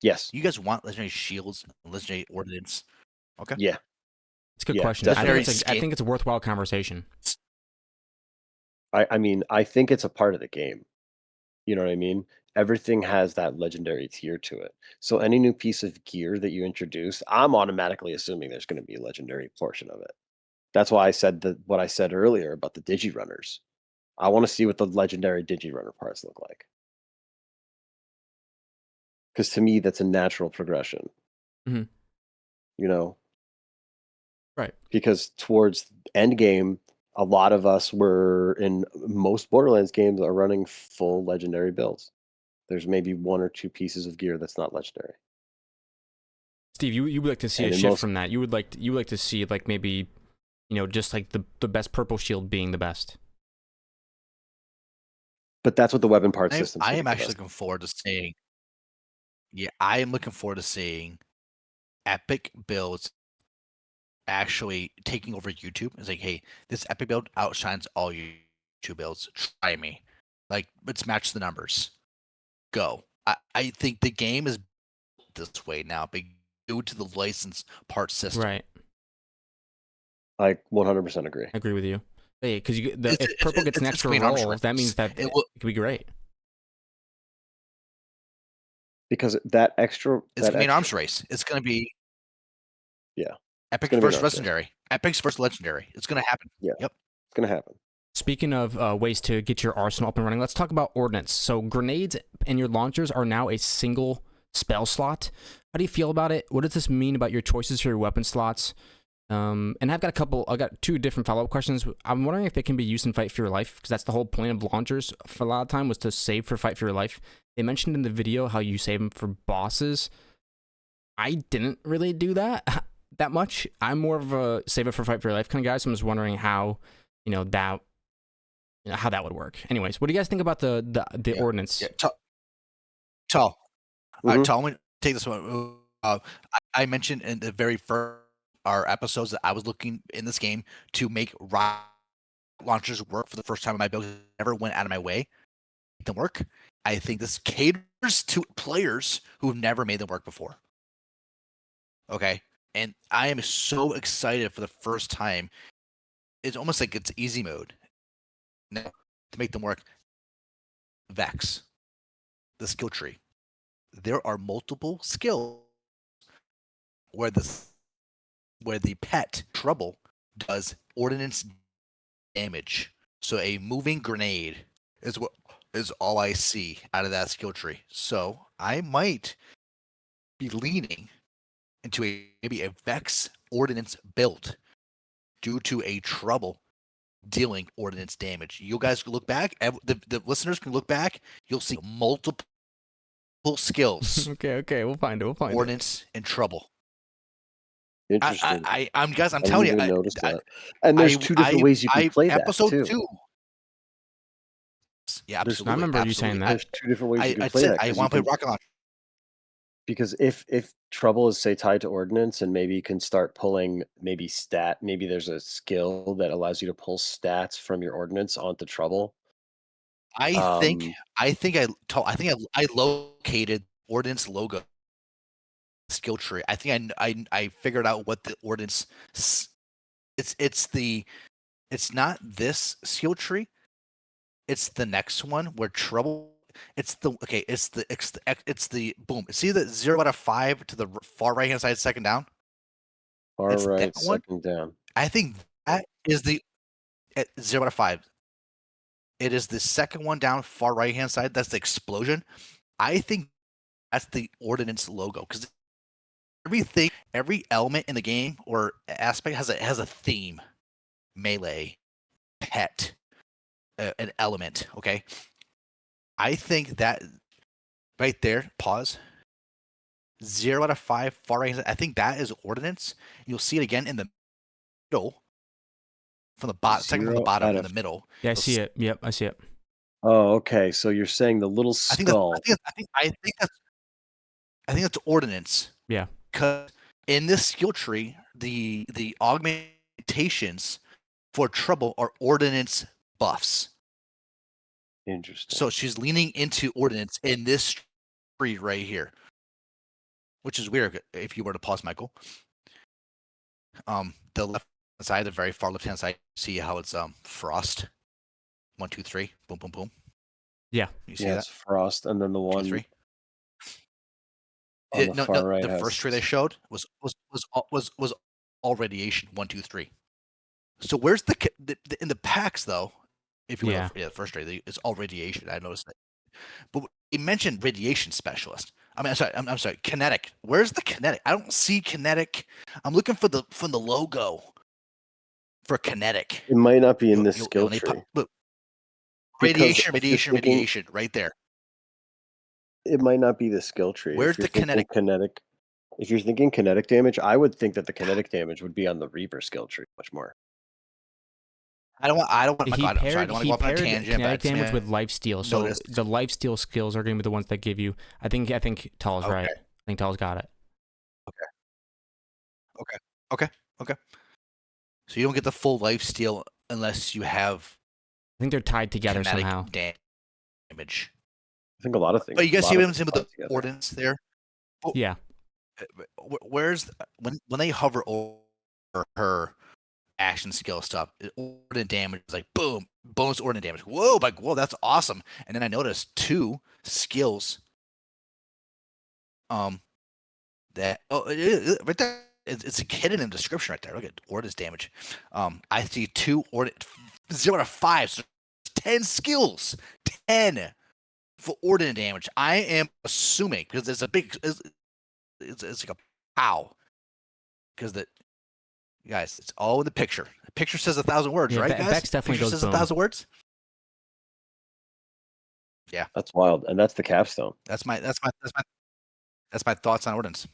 S1: Yes.
S2: You guys want legendary shields and legendary ordnance? Okay.
S1: Yeah.
S3: It's a good question. I think it's a worthwhile conversation.
S1: I mean, I think it's a part of the game. You know what I mean? Everything has that legendary tier to it. So any new piece of gear that you introduce, I'm automatically assuming there's going to be a legendary portion of it. That's why I said what I said earlier about the Digirunners. I want to see what the legendary Digirunner parts look like. Because to me, that's a natural progression.
S3: Mm-hmm. Right.
S1: Because towards end game, a lot of us were in most Borderlands games are running full legendary builds. There's maybe 1 or 2 pieces of gear that's not legendary.
S3: Steve, you would like to see a shift from that. You would like to see like maybe, just like the best purple shield being the best.
S1: But that's what the weapon part system.
S2: I am actually looking forward to seeing. Yeah, I am looking forward to seeing epic builds actually taking over YouTube. It's like, hey, this epic build outshines all YouTube builds. Try me. Like, let's match the numbers. Go. I think the game is this way now, but due to the license part system.
S3: Right.
S1: I 100% agree.
S3: I agree with you. Hey, because if purple gets an extra roll, that means that it could be great.
S1: Because that extra...
S2: It's going to be an arms race. It's going to be...
S1: Yeah.
S2: Epic versus legendary. Epic's versus legendary. It's going to happen.
S1: Yeah.
S2: Yep.
S1: It's going to happen.
S3: Speaking of ways to get your arsenal up and running, let's talk about ordnance. So grenades and your launchers are now a single spell slot. How do you feel about it? What does this mean about your choices for your weapon slots? And I've got 2 different follow-up questions. I'm wondering if they can be used in Fight for Your Life, because that's the whole point of launchers for a lot of time, was to save for Fight for Your Life. They mentioned in the video how you save them for bosses. I didn't really do that much. I'm more of a save it for Fight for Your Life kind of guy, so I'm just wondering how, how that would work. Anyways, what do you guys think about the ordnance?
S2: Yeah. Tall. Tall, let me take this one. I mentioned in the very first episodes that I was looking in this game to make rocket launchers work for the first time in my build. I never went out of my way to make them work. I think this caters to players who have never made them work before. Okay. And I am so excited for the first time. It's almost like it's easy mode now to make them work. Vex, the skill tree. There are multiple skills where the pet Trouble does ordnance damage. So a moving grenade is what is all I see out of that skill tree. So I might be leaning into maybe a Vex Ordnance build due to a trouble dealing Ordnance damage. You guys can look back, the listeners can look back, you'll see multiple skills.
S3: Okay, we'll find it.
S2: Ordnance and trouble.
S1: Interesting.
S2: I'm guys, I'm
S1: I
S2: telling
S1: didn't
S2: you,
S1: even notice that. And there's two different ways you can play that
S2: episode
S1: too.
S2: 2. Yeah, absolutely.
S3: I remember you saying that.
S1: There's two different ways you can
S2: I
S1: play
S2: said
S1: that.
S2: I
S1: 'cause
S2: want
S1: you
S2: to play rocket launcher.
S1: Because if trouble is say tied to ordnance, and maybe you can start pulling maybe there's a skill that allows you to pull stats from your ordnance onto trouble.
S2: I think I located Ordnance logo skill tree. I think I figured out what the Ordnance. It's not this skill tree. It's the next one where trouble. It's the boom. See the 0 out of 5 to the far right hand side, second down.
S1: Far
S2: It's
S1: right,
S2: that one?
S1: second down.
S2: I think that is the 0 out of 5. It is the second one down, far right hand side. That's the explosion. I think that's the Ordnance logo because every element in the game or aspect has a theme. Melee, pet, an element. Okay, I think that right there. Pause. 0 out of 5, far right. I think that is Ordnance. You'll see it again in the middle, from the bottom, second from the
S1: 0
S2: bottom
S1: out
S2: in
S1: of
S2: the middle.
S3: Yeah, I see it. Yep, I see it.
S1: Oh, okay. So you're saying the little
S2: I think
S1: skull.
S2: that's Ordnance.
S3: Yeah.
S2: Because in this skill tree, the augmentations for trouble are Ordnance buffs.
S1: Interesting.
S2: So she's leaning into Ordnance in this tree right here, which is weird if you were to pause, Michael. The left side, the very far left hand side, see how it's frost. 1, 2, 3, boom, boom, boom.
S3: Yeah.
S2: You see
S1: yeah,
S2: that?
S1: it's frost, and then the
S2: 2,
S1: one
S2: 3.
S1: on the far right.
S2: The first tree they showed was all radiation. 1, 2, 3. So where's the in the packs though? If you
S3: Yeah.
S2: the first tree, it's all radiation. I noticed that. But he mentioned radiation specialist. I mean, I'm sorry, kinetic. Where's the kinetic? I don't see kinetic. I'm looking for the logo for kinetic.
S1: It might not be in this skill tree.
S2: Look,
S1: Because
S2: radiation, right there.
S1: It might not be the skill tree.
S2: Where's
S1: If you're
S2: the
S1: thinking kinetic? If you're thinking kinetic damage, I would think that the kinetic damage would be on the Reaper skill tree much more.
S2: I don't want.
S3: He
S2: I'm sorry, I don't want to go off on a
S3: paired
S2: tangent.
S3: kinetic
S2: but
S3: damage with lifesteal. So
S2: noticed.
S3: the lifesteal skills are going to be the ones that give you. I think Tall's right. I think Tall's got it.
S2: Okay. So you don't get the full lifesteal unless you have
S3: I think they're tied together
S2: kinetic
S3: somehow.
S2: damage.
S1: I think a lot of things.
S2: But you guys
S1: a
S2: see
S1: lot
S2: what I'm
S1: of
S2: saying with
S1: things
S2: the
S1: together.
S2: Ordnance there?
S3: Yeah.
S2: Where's when they hover over her action skill stuff? Ordnance damage is like boom, bonus ordnance damage. Whoa, like whoa, that's awesome. And then I noticed 2 skills. That right there. It's hidden in the description right there. Look at ordnance damage. I see 2 ordnance 0 out of 5. So 10 skills. 10 for ordnance damage. I am assuming because it's a big. It's like a pow. Because guys, it's all in the picture. The picture says 1,000 words,
S3: Yeah,
S2: right, guys?
S3: Vex definitely
S2: picture
S3: goes
S2: says
S3: boom.
S2: 1,000 words. Yeah,
S1: That's wild, and that's the capstone.
S2: that's my thoughts on ordnance.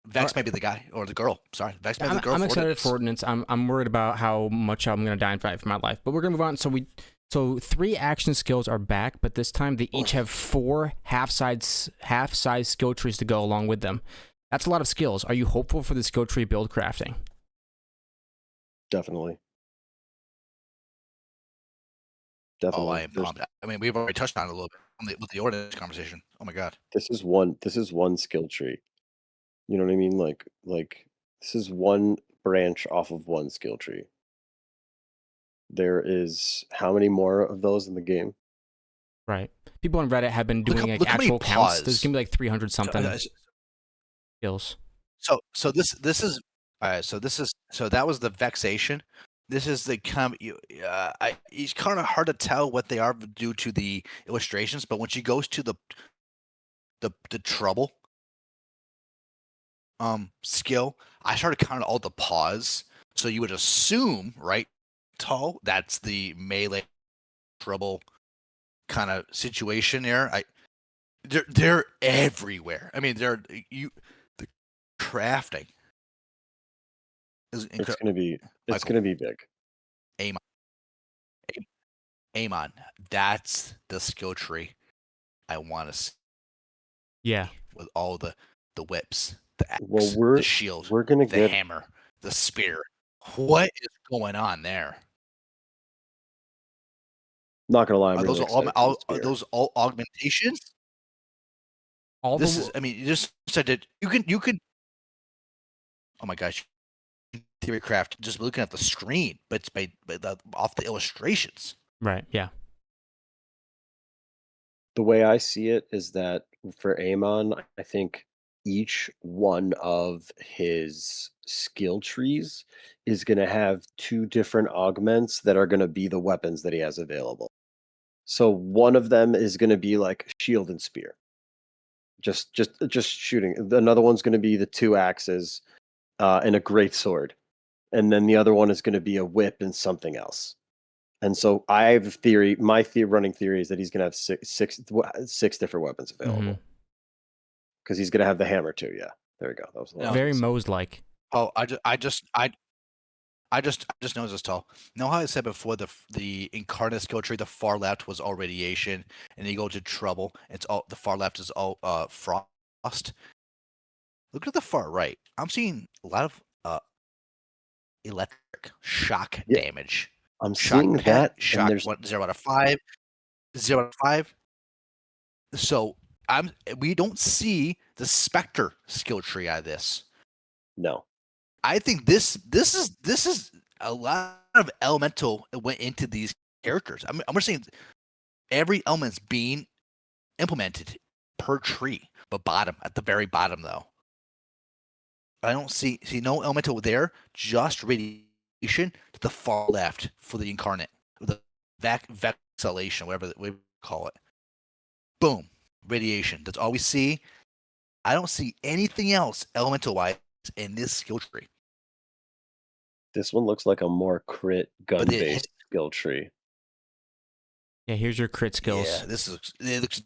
S2: Vex may be the guy or the girl. Sorry, Vex may be the girl.
S3: I'm
S2: for
S3: excited
S2: ordnance.
S3: for Ordnance. I'm worried about how much I'm going to die and fight for my life. But we're going to move on. So 3 action skills are back, but this time they each have 4 half-size skill trees to go along with them. That's a lot of skills. Are you hopeful for the skill tree build crafting?
S1: Definitely.
S2: Oh, I am pumped. I mean, we've already touched on it a little bit with the ordnance conversation. Oh my god.
S1: This is one skill tree. You know what I mean? Like this is one branch off of one skill tree. There is how many more of those in the game?
S3: Right. People on Reddit have been doing
S2: look how many
S3: actual counts.
S2: paws.
S3: There's going to be like 300 something skills.
S2: So this is so that was the vexation. This is the it's kind of hard to tell what they are due to the illustrations, but when she goes to the trouble skill, I started counting all the paws. So you would assume, right, Tall, that's the melee trouble kind of situation there. They're everywhere. I mean, the crafting is
S1: It's
S2: incredible.
S1: gonna be big.
S2: Amon, Amon, that's the skill tree I want to see
S3: Yeah.
S2: with all the whips, the axe,
S1: Well,
S2: the shield,
S1: we're gonna
S2: the
S1: get
S2: hammer, the spear. What is going on there?
S1: not gonna lie, I'm
S2: Are those
S1: really excited for the
S2: are
S1: spear.
S2: those all augmentations?
S3: All
S2: This
S3: the
S2: is, I mean, you just said that you can. Oh my gosh, theory craft. Just looking at the screen, but it's off the illustrations.
S3: right. Yeah.
S1: The way I see it is that for Amon, I think each one of his skill trees is gonna have 2 different augments that are gonna be the weapons that he has available. So one of them is gonna be like shield and spear. Just shooting. Another one's gonna be the 2 axes, and a great sword. And then the other one is gonna be a whip and something else. And so I have a theory. Running theory is that he's gonna have six different weapons
S3: hmm
S1: available because he's gonna have the hammer too. Yeah, there we go. That was the one I was
S3: Very
S1: gonna say.
S3: Moe's like.
S2: Oh, I just noticed this, Tall. Know how I said before the incarnate skill tree, the far left was all radiation, and you go to trouble. It's all the far left is all frost. Look at the far right. I'm seeing a lot of electric shock
S1: Yeah,
S2: damage.
S1: I'm
S2: Shock
S1: seeing
S2: pet,
S1: that, and
S2: shock
S1: there's
S2: 0 out of 5, 0 out of 5. So we don't see the Spectre skill tree out of this.
S1: no.
S2: I think this is a lot of elemental went into these characters. I'm just saying every element's being implemented per tree, but at the very bottom though. I don't see no elemental there, just radiation to the far left for the incarnate, the vexillation, whatever we call it. Boom, radiation. That's all we see. I don't see anything else elemental wise in this skill tree.
S1: This one looks like a more crit gun
S2: But
S1: based skill tree.
S3: Yeah. Here's your crit skills.
S2: yeah, it looks.
S1: Those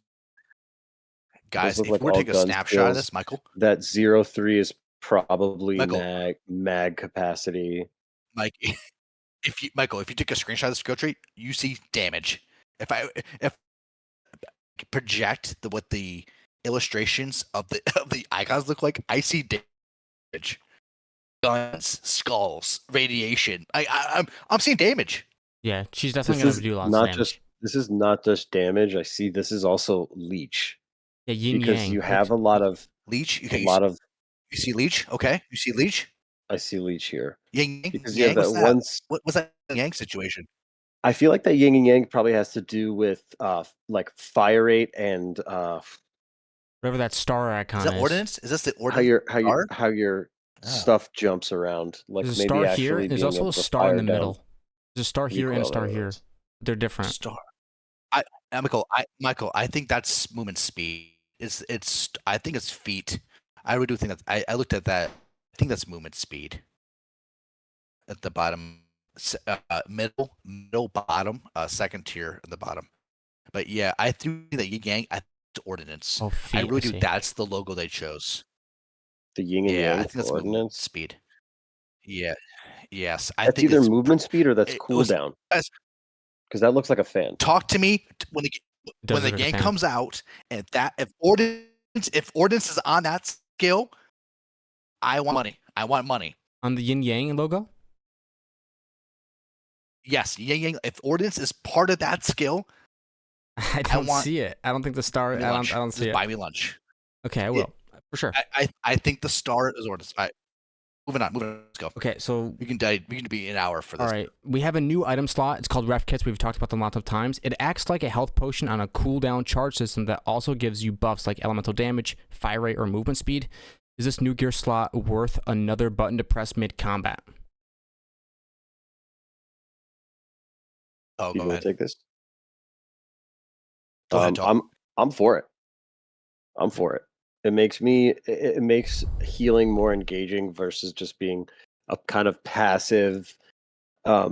S2: Guys,
S1: look
S2: if
S1: like
S2: we're
S1: all
S2: taking a
S1: gun
S2: snapshot of
S1: skills.
S2: this, Michael,
S1: That 03 is probably
S2: Michael,
S1: mag capacity.
S2: Mike, if you take a screenshot of the skill tree, you see damage. If I project what the illustrations of the icons look like, I see damage. Guns, skulls, radiation. I'm seeing damage.
S3: Yeah. She's definitely gonna do lots of
S1: Not
S3: damage.
S1: just this is not just damage. I see this is also leech
S3: Yeah. Yin
S1: because
S3: yang.
S1: you have a lot of
S2: Leech.
S1: a
S2: Okay,
S1: lot of
S2: you see leech. Okay, you see leech.
S1: I see leech here
S2: Yang
S1: because you have
S2: yang.
S1: that
S2: What's that?
S1: once.
S2: What's that yang situation?
S1: I feel like that yin and yang probably has to do with like fire rate and
S3: Whatever that star
S2: Is
S3: icon
S2: that
S3: is.
S2: ordinance? Is this the ordinance?
S1: how your
S2: Oh.
S1: stuff jumps around. Like
S3: There's a
S1: maybe
S3: star here.
S1: actually
S3: There's
S1: being
S3: also
S1: able
S3: a
S1: to
S3: star in
S1: fire
S3: the
S1: down
S3: middle. There's a star here and a
S1: recoil
S3: star here.
S1: arrows.
S3: They're different.
S2: Star. Michael, I think that's movement speed. It's I think it's feet. I really do think that I looked at that. I think that's movement speed. At the bottom, middle bottom, second tier at the bottom. But yeah, I threw that yin yang. I think it's ordinance.
S3: Oh,
S2: I
S3: feet.
S2: really do.
S3: see.
S2: That's the logo they chose.
S1: The yin and
S2: Yeah, I
S1: yang
S2: think
S1: for
S2: that's movement
S1: ordnance.
S2: speed. Yeah. Yes, I
S1: That's
S2: think
S1: either
S2: it's.
S1: movement speed or that's
S2: It was.
S1: cooldown
S2: Guys,
S1: because that looks like a fan.
S2: talk to me when
S3: It
S2: when
S3: does
S2: the
S3: look like a
S2: game
S3: fan.
S2: comes out, and if ordinance is on that skill, I want money. I want money.
S3: On the yin yang logo?
S2: Yes, yang. If ordinance is part of that skill,
S3: I don't
S2: want
S3: see it. I don't think the star. I don't see
S2: Just
S3: it.
S2: buy me lunch.
S3: Okay, I will for sure.
S2: I think the star is ordinance. Moving on. Let's go.
S3: Okay, so
S2: We can be an hour for this.
S3: all right, we have a new item slot. It's called Ref Kits. We've talked about them lots of times. It acts like a health potion on a cooldown charge system that also gives you buffs like elemental damage, fire rate, or movement speed. Is this new gear slot worth another button to press mid combat?
S2: Oh,
S1: Do
S2: go
S1: you want
S2: ahead.
S1: to take this?
S2: Go ahead, Joel.
S1: I'm for it. I'm for it. It makes healing more engaging versus just being a kind of passive. How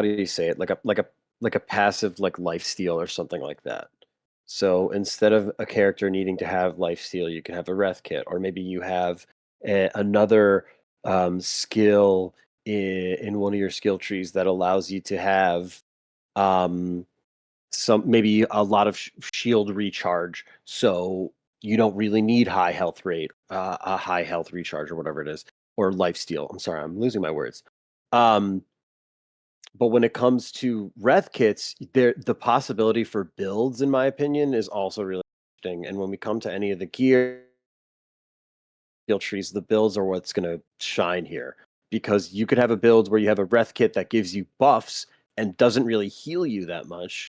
S1: do you say it? Like a passive like life steal or something like that. So instead of a character needing to have life steal, you can have a reth kit, or maybe you have another skill in one of your skill trees that allows you to have um, some maybe a lot of shield recharge. So you don't really need high health rate, a high health recharge or whatever it is, or life steal. I'm sorry, I'm losing my words. Um, but when it comes to Reth kits, the possibility for builds, in my opinion, is also really interesting. And when we come to any of the gear skill trees, the builds are what's going to shine here. Because you could have a build where you have a Reth kit that gives you buffs and doesn't really heal you that much.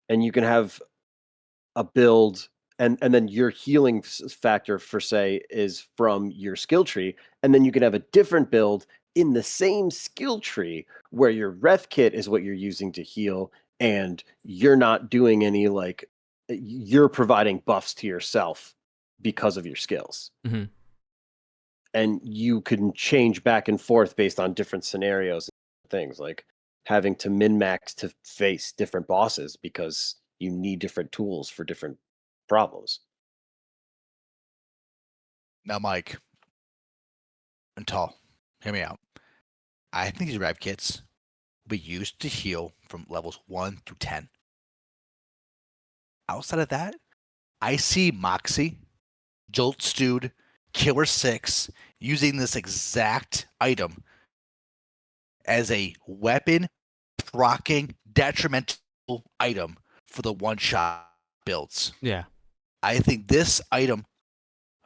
S1: And you can have a build and then your healing factor for say is from your skill tree, and then you can have a different build in the same skill tree where your ref kit is what you're using to heal, and you're not doing any like you're providing buffs to yourself because of your skills.
S3: Mm-hmm.
S1: And you can change back and forth based on different scenarios and things, like having to min max to face different bosses because you need different tools for different problems.
S2: Now, Mike and Tall, hear me out. I think these rev kits will be used to heal from levels 1 through 10. Outside of that, I see Moxie, Jolt Stewed, Killer 6 using this exact item as a weapon proccing detrimental item for the one-shot builds.
S3: Yeah.
S2: I think this item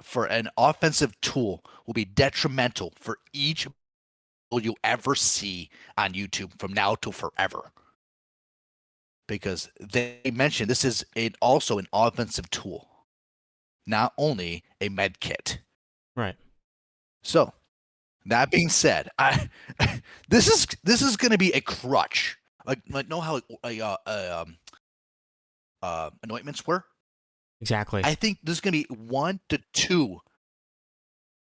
S2: for an offensive tool will be detrimental for each build you ever see on YouTube from now till forever. Because they mentioned this is also an offensive tool, not only a med kit.
S3: Right.
S2: So, that being said, this is going to be a crutch. Like know how anointments were?
S3: Exactly.
S2: I think there's going to be 1 to 2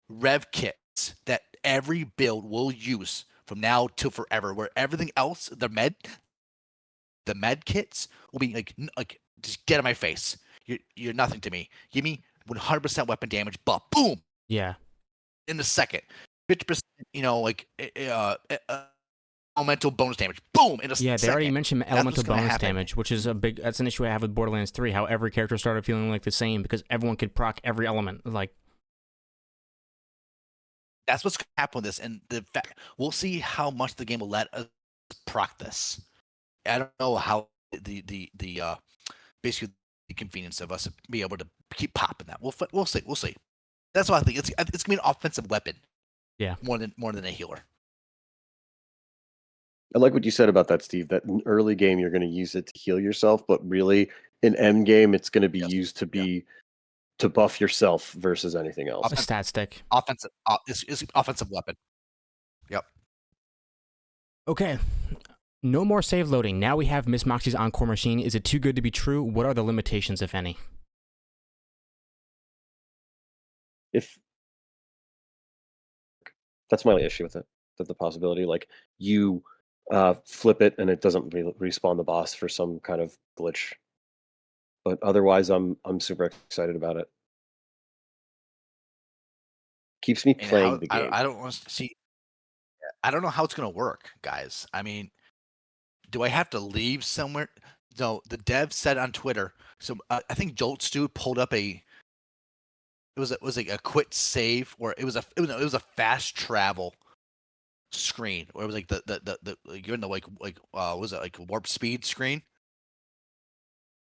S2: rev kits that every build will use from now till forever. Where everything else, the med kits will be like just get in my face. You're nothing to me. Give me 100% weapon damage, but boom,
S3: Yeah.
S2: in a second. 50%, elemental bonus damage, boom, in a
S3: Yeah, they
S2: second.
S3: already mentioned
S2: That's
S3: elemental
S2: what's gonna
S3: bonus
S2: happen.
S3: damage, which is that's an issue I have with Borderlands 3, how every character started feeling like the same because everyone could proc every element. Like,
S2: That's what's gonna happen with this, and the fact we'll see how much the game will let us proc this. I don't know how the basically the convenience of us being able to keep popping that. We'll see. That's what I think. It's gonna be an offensive weapon.
S3: Yeah.
S2: More than a healer.
S1: I like what you said about that, Steve, that in early game you're going to use it to heal yourself, but really in end game it's going to be
S2: Yes.
S1: used to buff yourself versus anything else.
S3: a stat stick.
S2: Offensive. It's offensive weapon. Yep.
S3: Okay. No more save loading. Now we have Miss Moxie's Encore machine. Is it too good to be true? What are the limitations, if any?
S1: If that's my only issue with it, that the possibility like you flip it and it doesn't respawn the boss for some kind of glitch. But otherwise, I'm super excited about it. Keeps me
S2: And
S1: playing
S2: how
S1: the game.
S2: I don't want to see. I don't know how it's gonna work, guys. I mean, do I have to leave somewhere? No, the dev said on Twitter. So I think Jolt Stew pulled up it was like a quick save, or it was a fast travel screen, or it was like you're in the like was it like warp speed screen?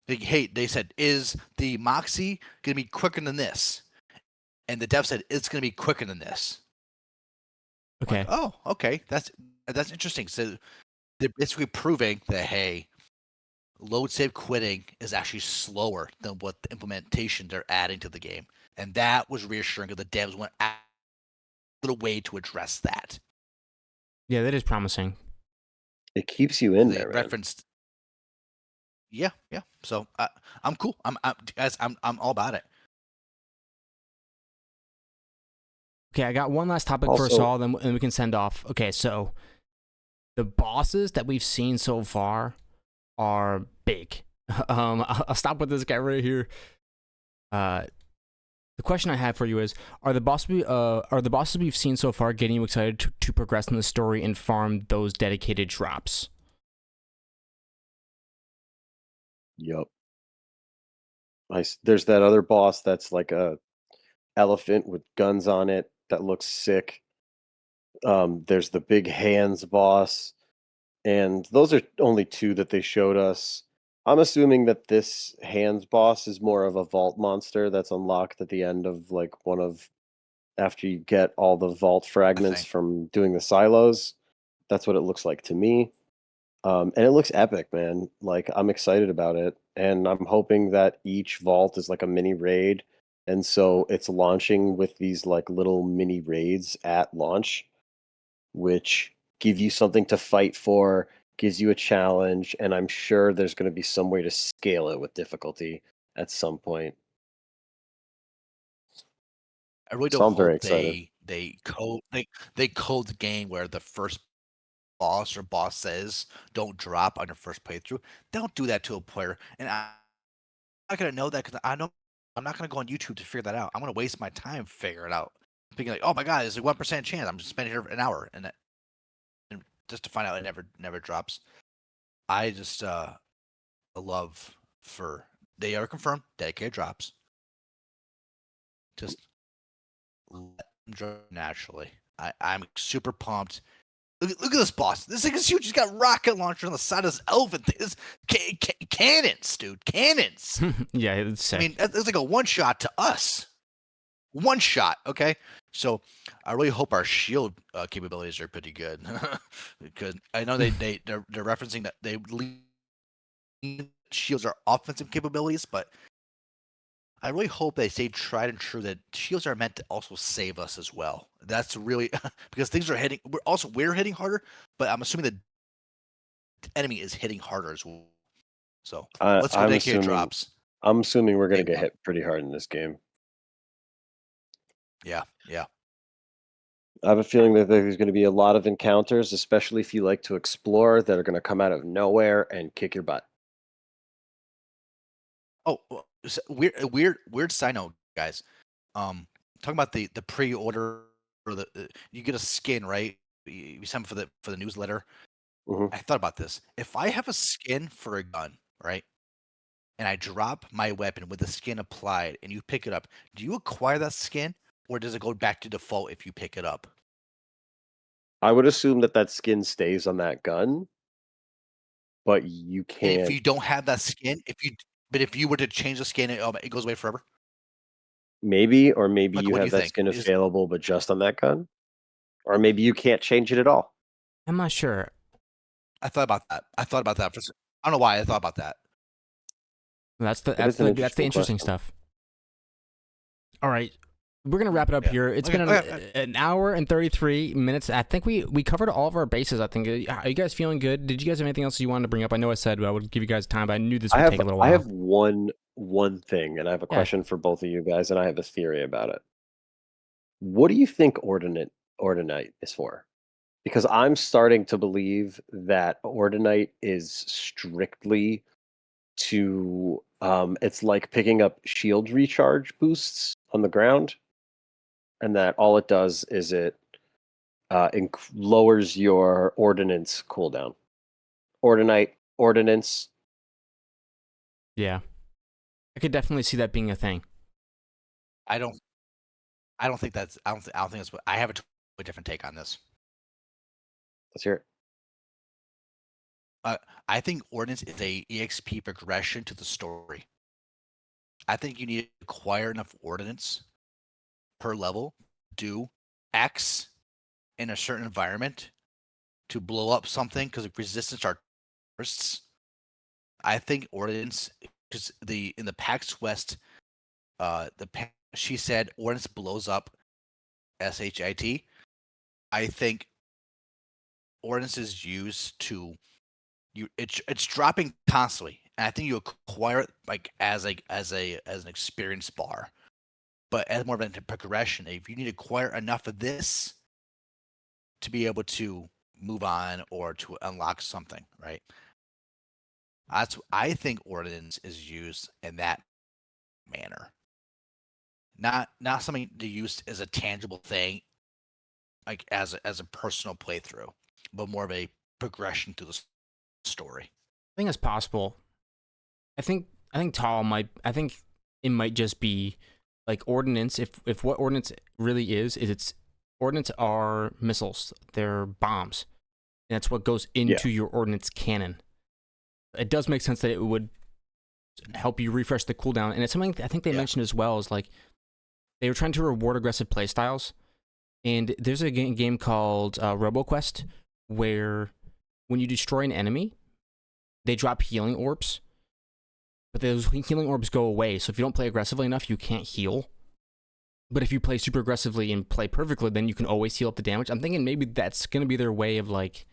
S2: Like, hey, they said, is the Moxie gonna be quicker than this? And the dev said it's gonna be quicker than this. I'm
S3: Okay.
S2: like, oh, okay, that's interesting. So they're basically proving that hey, load save quitting is actually slower than what the implementation they're adding to the game, and that was reassuring because the devs went out of the way to address that.
S3: Yeah, that is promising.
S1: It keeps you in
S2: They
S1: there, man.
S2: referenced. Yeah. So I'm cool. Guys, I'm all about it.
S3: Okay, I got one last topic for us
S1: Also-
S3: all, then we can send off. Okay, so the bosses that we've seen so far are big. I'll stop with this guy right here. The question I have for you is: are the bosses we've seen so far getting you excited to progress in the story and farm those dedicated drops?
S1: Yup. There's that other boss that's like a elephant with guns on it that looks sick. There's the big hands boss, and those are only two that they showed us. I'm assuming that this hands boss is more of a vault monster that's unlocked at the end of like one of after you get all the vault fragments
S2: think.
S1: from doing the silos. That's what it looks like to me. And it looks epic, man. Like I'm excited about it, and I'm hoping that each vault is like a mini raid, and so it's launching with these like little mini raids at launch, which give you something to fight for, gives you a challenge, and I'm sure there's going to be some way to scale it with difficulty at some point.
S2: I really do
S1: So I'm very
S2: hope
S1: excited.
S2: they code the game where the first boss says don't drop on your first playthrough. Don't do that to a player, and I'm not gonna know that because I know I'm not gonna go on YouTube to figure that out. I'm gonna waste my time figuring it out, thinking like, oh my god, there's a 1% chance. I'm just spending here an hour and just to find out it never drops. I just love for they are confirmed dedicated drops. Just let them drop naturally. I'm super pumped. Look at this boss. This thing is huge. He's got rocket launcher on the side of this elephant thing. This cannons, dude. Cannons.
S3: Yeah, it's sick.
S2: I mean, it's like a one shot to us. One shot, okay? So I really hope our shield capabilities are pretty good because I know they're referencing that shields are offensive capabilities, but I really hope they stay tried and true that shields are meant to also save us as well. That's really because things are hitting. We're hitting harder, but I'm assuming the enemy is hitting harder as well. So let's go
S1: I'm
S2: dedicated
S1: assuming
S2: drops.
S1: we're
S2: Day
S1: going to get
S2: one.
S1: hit pretty hard in this game.
S2: Yeah.
S1: I have a feeling that there's going to be a lot of encounters, especially if you like to explore, that are going to come out of nowhere and kick your butt.
S2: Oh, weird side note, guys. Talking about the pre-order or the you get a skin, right? You sign up for the newsletter.
S1: Mhm.
S2: I thought about this. If I have a skin for a gun, right, and I drop my weapon with the skin applied, and you pick it up, do you acquire that skin, or does it go back to default if you pick it up?
S1: I would assume that that skin stays on that gun, but you
S2: And if
S1: can't.
S2: you don't have that skin, if you were to change the skin, it goes away forever.
S1: Maybe, or maybe
S2: Like,
S1: you
S2: what do you
S1: have that
S2: think?
S1: skin available, but just on that gun, or maybe you can't change it at all.
S3: I'm not sure.
S2: I thought about that. I don't know why I thought about that.
S3: That's the
S1: It is an interesting
S3: interesting
S1: question.
S3: stuff. All right, we're gonna wrap it up
S2: Yeah.
S3: here. It's
S2: Okay,
S3: been
S2: okay.
S3: an hour and 33 minutes. I think we covered all of our bases. I think. Are you guys feeling good? Did you guys have anything else you wanted to bring up? I know I said I would give you guys time, but I knew this would take a little
S1: I
S3: while.
S1: have one thing, and I have a
S3: Yeah.
S1: question for both of you guys, and I have a theory about it. What do you think Ordinate is for? Because I'm starting to believe that Ordinate is strictly to it's like picking up shield recharge boosts on the ground, and that all it does is it lowers your ordnance cooldown. Ordnance.
S3: Yeah. I could definitely see that being a thing.
S2: I don't. I don't think that's. I don't think that's what. I have a totally different take on this.
S1: Let's hear it.
S2: I think Ordnance is a EXP progression to the story. I think you need to acquire enough Ordnance per level, do X in a certain environment to blow up something because resistance are bursts. I think Ordnance because in the PAX West, she said Ordnance blows up SHIT. I think ordinance is used to it's dropping constantly, and I think you acquire it like as an experience bar, but as more of a progression. If you need to acquire enough of this to be able to move on or to unlock something, right? I think ordinance is used in that manner, not something to use as a tangible thing, like as a personal playthrough, but more of a progression through the story.
S3: I think it's possible. I think Tall might. I think it might just be like ordnance. If what ordnance really is it's ordnance are missiles. They're bombs. And that's what goes into your ordnance cannon. It does make sense that it would help you refresh the cooldown, and it's something I think they mentioned as well. Is like they were trying to reward aggressive playstyles, and there's a game called RoboQuest where when you destroy an enemy, they drop healing orbs, but those healing orbs go away. So if you don't play aggressively enough, you can't heal. But if you play super aggressively and play perfectly, then you can always heal up the damage. I'm thinking maybe that's going to be their way of like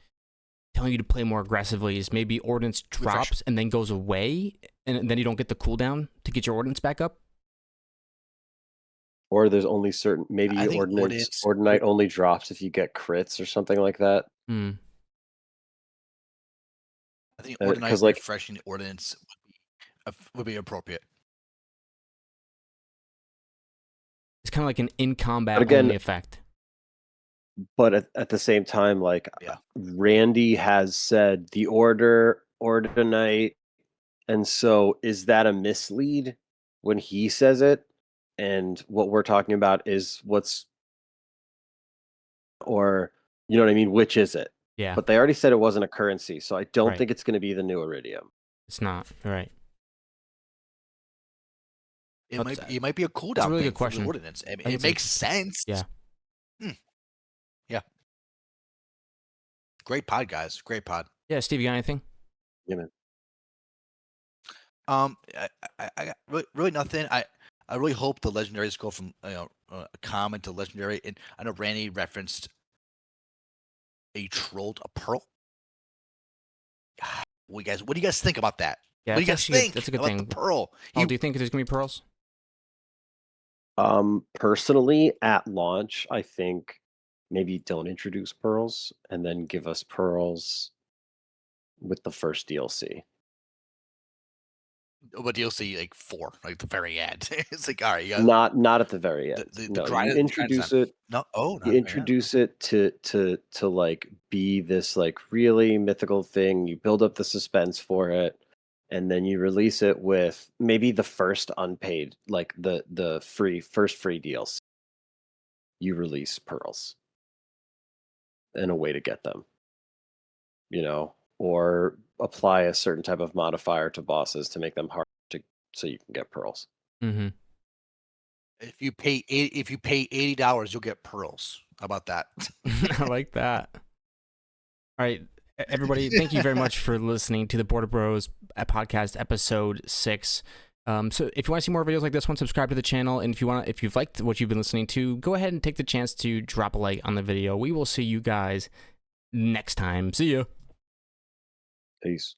S3: telling you to play more aggressively, is maybe ordnance drops and then goes away, and then you don't get the cooldown to get your ordnance back up.
S1: Or there's only certain, maybe Ordinite only drops if you get crits or something like that.
S3: Hmm.
S2: I think Ordinite refreshing the ordinance would be appropriate.
S3: It's kind of like an in-combat only effect.
S1: But at the same time, like Randy has said, the Ordinite, and so is that a mislead when he says it? And what we're talking about is or you know what I mean? Which is it?
S3: Yeah.
S1: But they already said it wasn't a currency, so I don't think it's going to be the new Iridium.
S3: It's not. Right.
S2: It might be a cooldown. That's a really good question. Ordinance. It makes sense.
S3: Yeah.
S2: Yeah. Great pod, guys. Great pod.
S3: Yeah, Steve, you got anything?
S1: Yeah, man.
S2: I got really nothing. I really hope the legendaries go from common to legendary. And I know Randy referenced a pearl. What do you guys think about that?
S3: Yeah,
S2: what do you guys think?
S3: That's a good
S2: about
S3: thing.
S2: The pearl.
S3: Do you think there's gonna be pearls?
S1: Personally, at launch, I think maybe don't introduce pearls and then give us pearls with the first DLC.
S2: But DLC like 4, like the very end. It's like, all right, you
S1: guys, not at the very end.
S2: The
S1: you introduce it.
S2: No,
S1: you introduce it to like be this like really mythical thing. You build up the suspense for it, and then you release it with maybe the first unpaid, like the first free DLC. You release pearls and a way to get them, or apply a certain type of modifier to bosses to make them hard so you can get pearls.
S3: Mm-hmm.
S2: If you pay $80, you'll get pearls. How about that?
S3: I like that. All right, everybody, thank you very much for listening to the BorderBros podcast episode 6. So if you want to see more videos like this one, subscribe to the channel, and if you've liked what you've been listening to, go ahead and take the chance to drop a like on the video. We will see you guys next time. See ya.
S1: Peace.